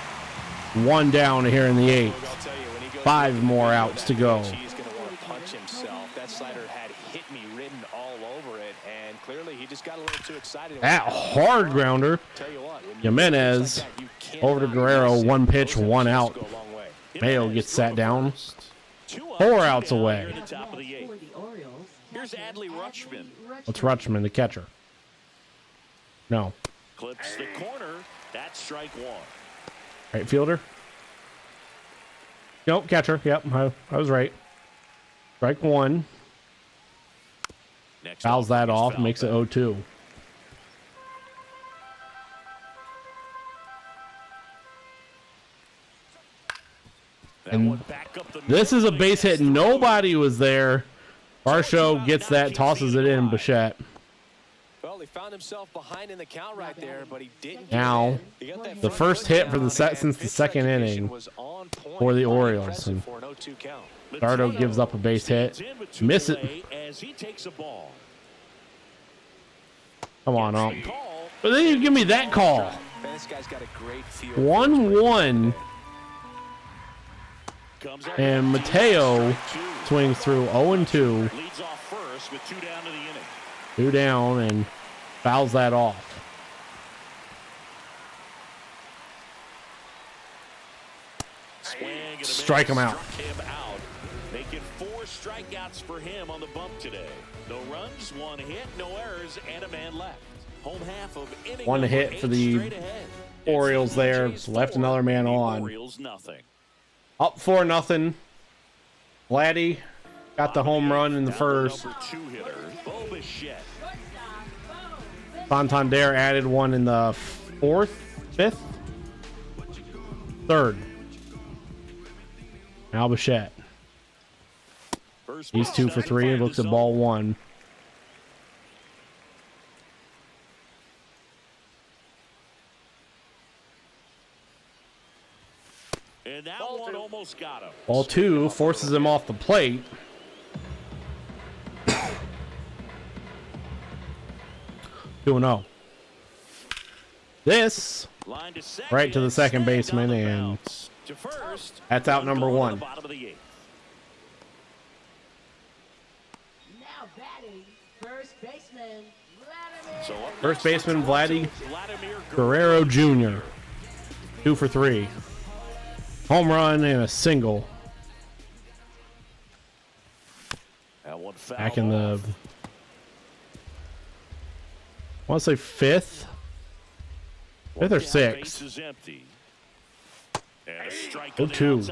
1 down here in the 8th. I'll tell you, when he goes 5 more outs to go. He's going to want to punch himself. That slider had hit me written all over it, and clearly he just got a little too excited. That hard grounder. Tell you what, when you Jimenez do things like that, you cannot over to Guerrero. miss it. 1 pitch, Those 1 pitches out. go a long way. Mayo gets sat down. 2 up, 4 2 outs down away. here at the top of the 8th. For the Orioles, Here's Adley Rutschman. What's Rutschman, the catcher? No. Clips the corner. That's strike 1. Right fielder? Nope, catcher. Yep, I was right. Strike 1. Next Fouls that offering is off, fouled makes it back. 0-2. That And one back up the this is a middle. base hit. Nobody was there. Varsho gets that, tosses it in. Bichette. Well, he found himself behind in the count right there, but he didn't get Now, it in. He got that the front first foot hit for down, the set and since the pitch second recognition inning was on point. for the Pretty Orioles. impressive And for an 0-2 count. Stardo gives up a base hit. Stands in with 2 Miss it. away as he takes a ball. Come on, Gets up. the call. But then you give me that call. Man, this guy's got a great feel. 1-1. Comes up And empty. Mateo Strike 2. swings through 0-2. Leads off first with 2 down to the inning. 2 down and fouls that off. Strike him out. Struck him out, making 4 strikeouts for him on the bump today. No runs, 1 hit, no errors, and a man left. Home half of inning 1 hit for the Orioles there. Left another man on. Orioles nothing. Up 4-0. Vladdy got the home run in the first. Number 2 hitter, Bichette. Santander added one in the 4th, 5th, 3rd. Now Bichette. He's 2 for 3. Looks at ball 1. And that one almost got him. Ball 2 forces him off the plate. 2-0. This right to the second baseman, and that's out number 1. Now batting, first baseman, Vladimir. First baseman Vladdy Guerrero Jr. 2 for 3. Home run and a single. Back in the, I want to say 5th or 6th. 0-2.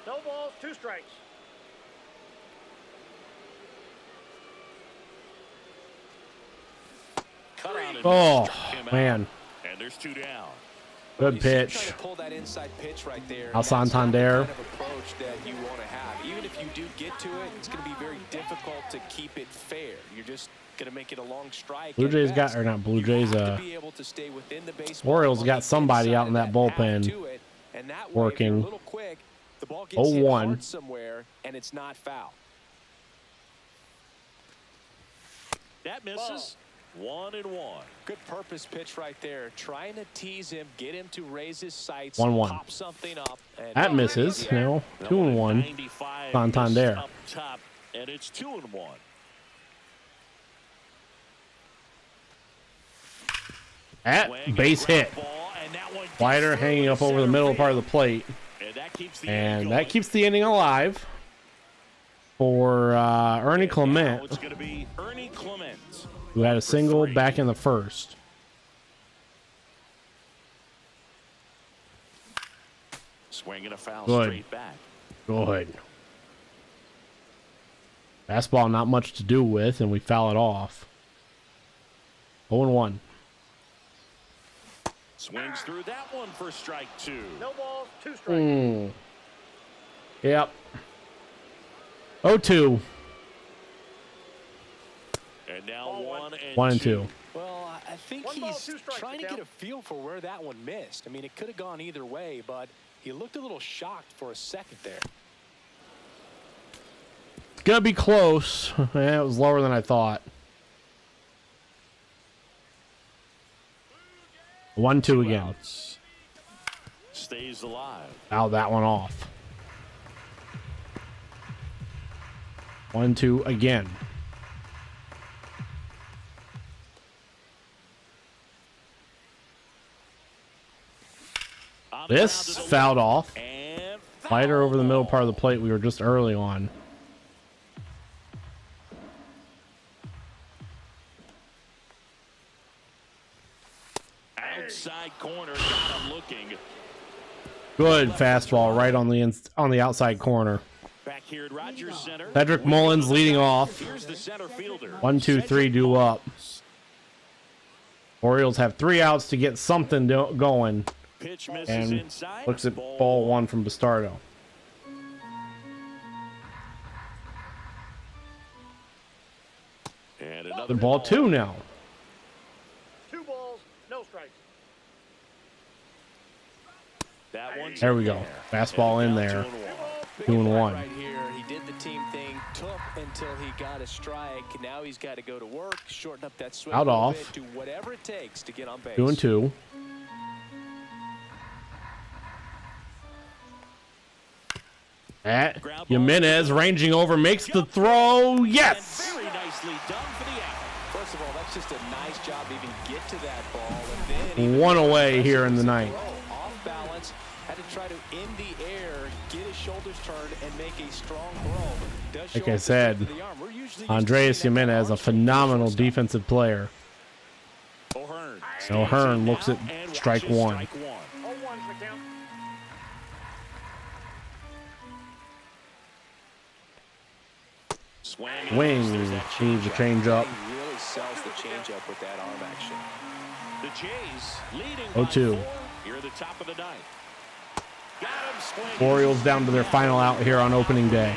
No balls, 2 strikes. Oh man, And there's 2 down. good pitch. Pull that inside pitch right there. Al Santander. Kind of approach that you want to have. Even if you do get to it, it's going to be very difficult to keep it fair. You're just going to make it a long strike. Blue Jays got, or not Blue Jays, Orioles got somebody out in that bullpen working. 0-1. Somewhere and it's not foul. That misses. 1-1. Good purpose pitch right there. Trying to tease him, get him to raise his sights, 1-1. pop something up. And That misses. No, 2-1. Santander. Up top, and it's 2-1. At base hit. Slider hanging up over the middle part of the plate. And that keeps the inning alive for Ernie Clement, It's going to be Ernie Clement, who had a single back in the first. swinging a foul Good. straight back. Good. Fastball not much to do with, and we foul it off. 0-1. Swings through that one for strike 2. No balls, 2 strikes. Yep. 0-2. And now 1 and 2. Well, I think One ball, he's 2 strikes, trying to count. get a feel for where that one missed. I mean, it could have gone either way, but he looked a little shocked for a second there. It's gonna be close. Yeah, it was lower than I thought. 1-2 again. Outs. Stays alive. Foul that one off. 1-2 again. This fouled off. And Slider over the middle part of the plate. We were just early on. outside corner, got him looking. Good fastball right on the outside corner. Back here at Rogers Center. Cedric Mullins leading off. Here's the center fielder. 1-2-3 due up. Orioles have 3 outs to get something going. Pitch misses And inside. looks at ball 1 from Bastardo. And another Ball 2 now. 2 balls, no strikes. That one's There we go. Fastball in there. 2-1. Right here, he did the team thing, took until he got a strike. Now he's got to go to work, shorten up that swing. Out a little off. bit, do whatever it takes to get on base. 2-2. At Jimenez ranging over, makes the throw. Yes! Very nicely done for the out. First of all, that's just a nice job to even get to that ball. And then One away here in the ninth. off balance, had to try try to, in the air, get his shoulders turned and make a strong throw. Does Like show I the said, strength of the arm. We're usually used to Andres seeing that kind of Jimenez, a arm strength from the phenomenal shortstop. defensive player. O'Hearn looks at strike one. 0-1's the count. Wing needs to change up. He really sells the changeup with that arm action. The Jays leading 0-2. by 4 here at the top of the ninth. Got him swinging. Orioles down to their final out here on opening day.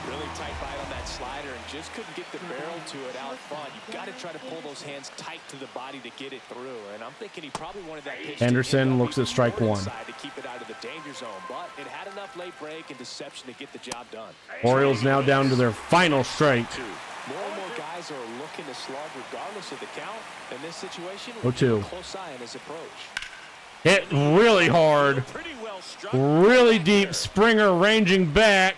Really tight bite on that slider and just couldn't get the barrel to it out front. You've got to try to pull those hands tight to the body to get it through. And I'm thinking he probably wanted that pitch Henderson looks at strike one. to keep it out of the danger zone, but it had enough late break and deception to get the job done. Orioles now down to their final strike. More and more guys are looking to slug regardless of the count. In this situation, 0-2. close eye on his approach. Hit really hard, Pretty well struck. really deep. Springer ranging back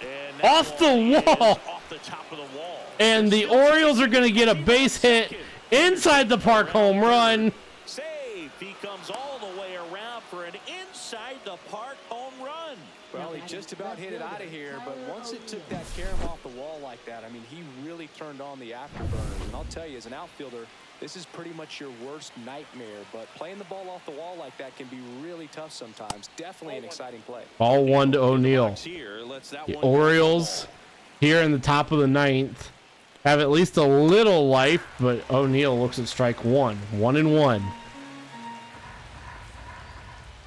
And that off the ball is wall. off the top of the wall. And the Orioles are going to get a base hit inside the park home run. Save. He comes all the way around for an inside the park home run. Well, he just about hit it out of here, but once it took that carom off the wall like that, I mean, he really turned on the afterburners. And I'll tell you, as an outfielder, this is pretty much your worst nightmare. But playing the ball off the wall like that can be really tough sometimes. Definitely an exciting play. Ball one to O'Neal. Here, let's that The one Orioles here in the top of the ninth have at least a little life, but O'Neal looks at strike one. 1-1.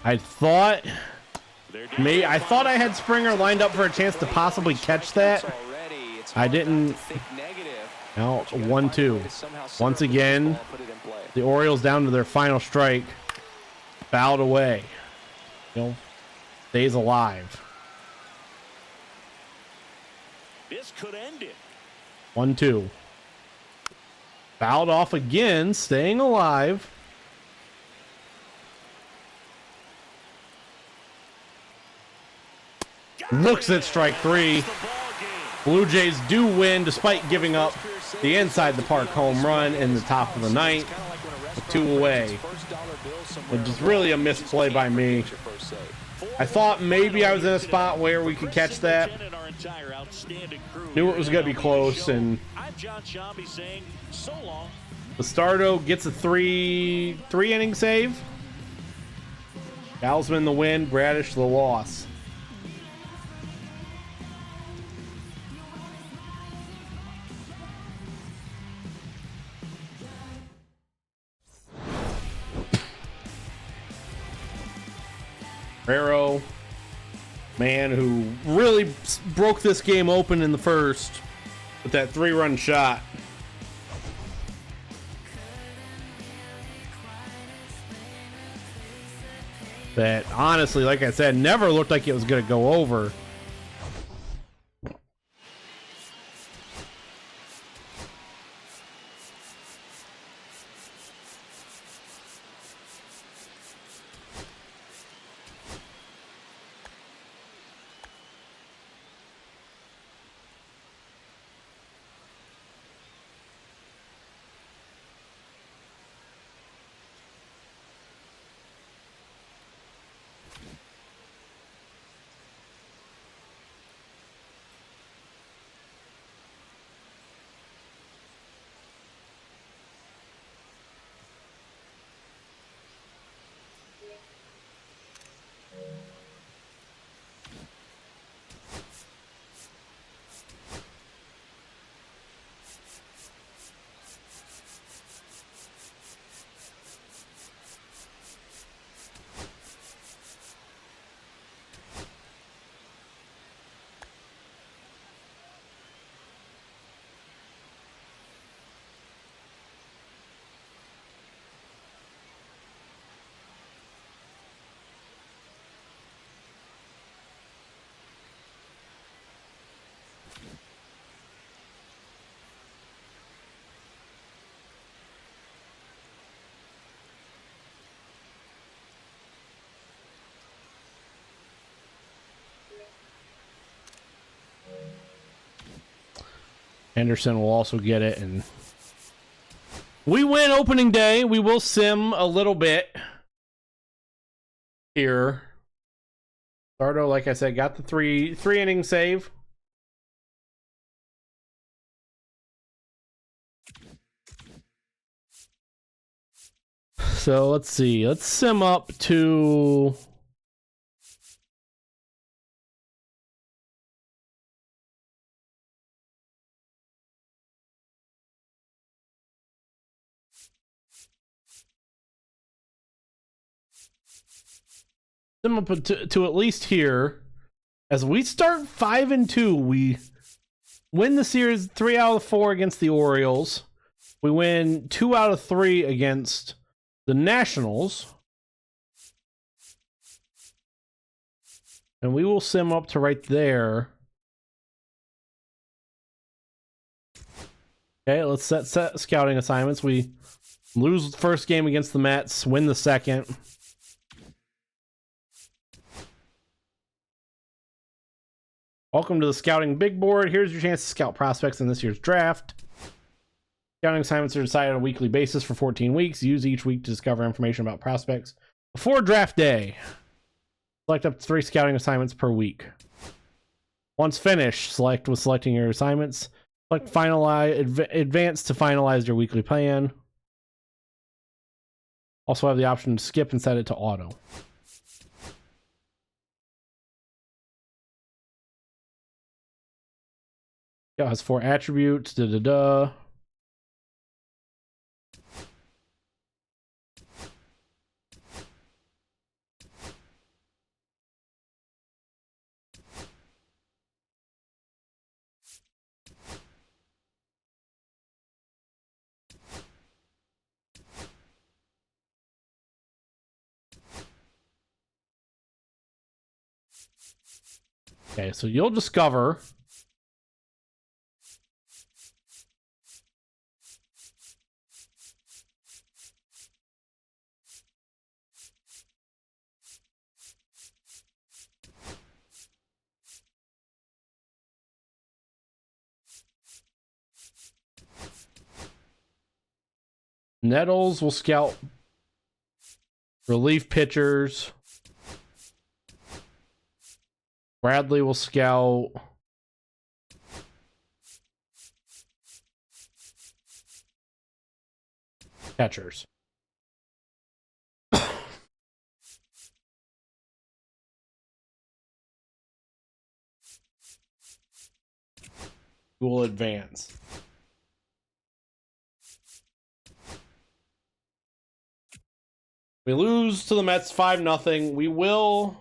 I thought I had Springer lined up for a chance to possibly catch that. I didn't. Now 1-2. Once again, the Orioles down to their final strike. Fouled away. Stays alive. This could end it. 1-2. Fouled off again, staying alive. Looks at strike three. Blue Jays do win despite giving up the inside the park home run in the top of the ninth. 2 away. Which is really a misplay by me. I thought maybe I was in a spot where we could catch that. Knew it was going to be close, and Bastardo gets a three inning save. Galsman the win, Bradish the loss. Guerrero, man, who really broke this game open in the first with that 3-run shot. That honestly, like I said, never looked like it was going to go over. Henderson will also get it, and we win opening day. We will sim a little bit here. Sardo, like I said, got the three inning save. So let's see. Let's sim up to at least here. As we start 5-2, we win the series 3 out of 4 against the Orioles. We win 2 out of 3 against the Nationals. And we will sim up to right there. Okay, let's set scouting assignments. We lose the first game against the Mets, win the second. Welcome to the Scouting Big Board. Here's your chance to scout prospects in this year's draft. Scouting assignments are decided on a weekly basis for 14 weeks. Use each week to discover information about prospects before draft day. Select up to 3 scouting assignments per week. Once finished, select with selecting your assignments. Select finalize, advance to finalize your weekly plan. Also have the option to skip and set it to auto. It has 4 attributes. Okay, so you'll discover Nettles will scout relief pitchers. Bradley will scout catchers. Will advance. We lose to the Mets 5-0. We will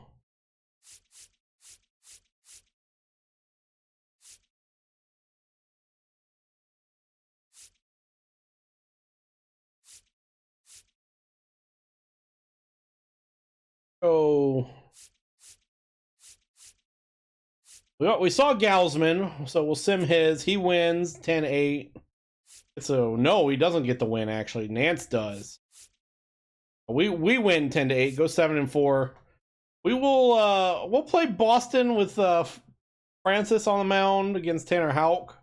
go. We saw Galsman, so we'll sim his. He wins 10-8. So no, he doesn't get the win. Actually, Nance does. We win 10-8. Go 7-4. We will we'll play Boston with Francis on the mound against Tanner Houck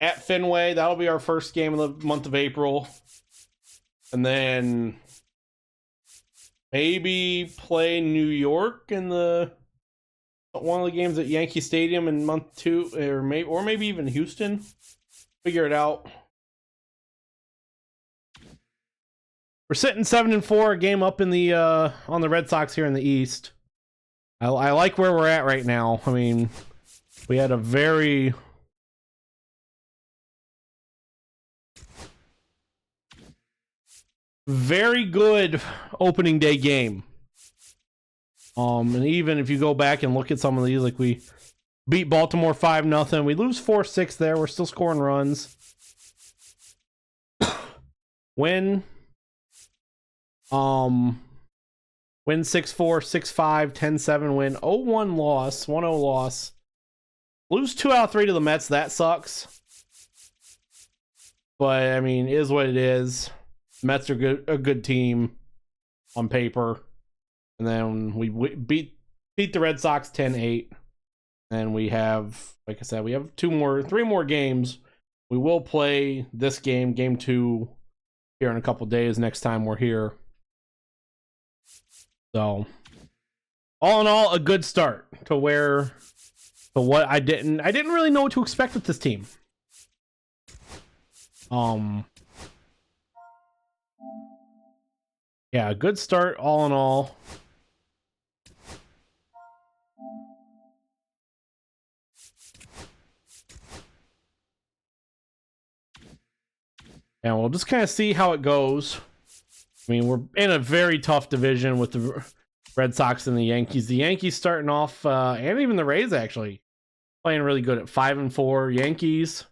at Fenway. That'll be our first game of the month of April, and then maybe play New York in one of the games at Yankee Stadium in month 2, or maybe even Houston. Figure it out. We're sitting 7-4, a game up in the on the Red Sox here in the East. I like where we're at right now. I mean, we had a very good opening day game. And even if you go back and look at some of these, like we beat Baltimore 5-0, we lose 4-6 there. We're still scoring runs. Win 6-4, 6-5, 10-7 win, 0-1 loss, 1-0 loss. Lose 2 out of 3 to the Mets. That sucks. But I mean, it is what it is. Mets are a good team on paper. And then we beat the Red Sox 10-8. And we have, like I said, we have 3 more games. We will play this game, game 2, here in a couple days next time we're here. So all in all, a good start to what I didn't really know what to expect with this team. Yeah, a good start all in all. And we'll just kind of see how it goes. I mean, we're in a very tough division with the Red Sox and the Yankees. The Yankees starting off, and even the Rays actually playing really good at 5-4. Yankees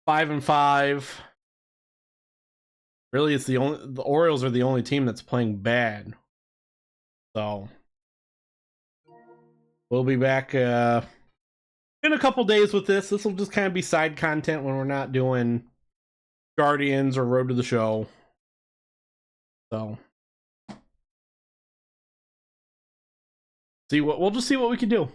5-5. Really, the Orioles are the only team that's playing bad. So we'll be back in a couple days with this. This will just kind of be side content when we're not doing Guardians or Road to the Show. So we'll just see what we can do.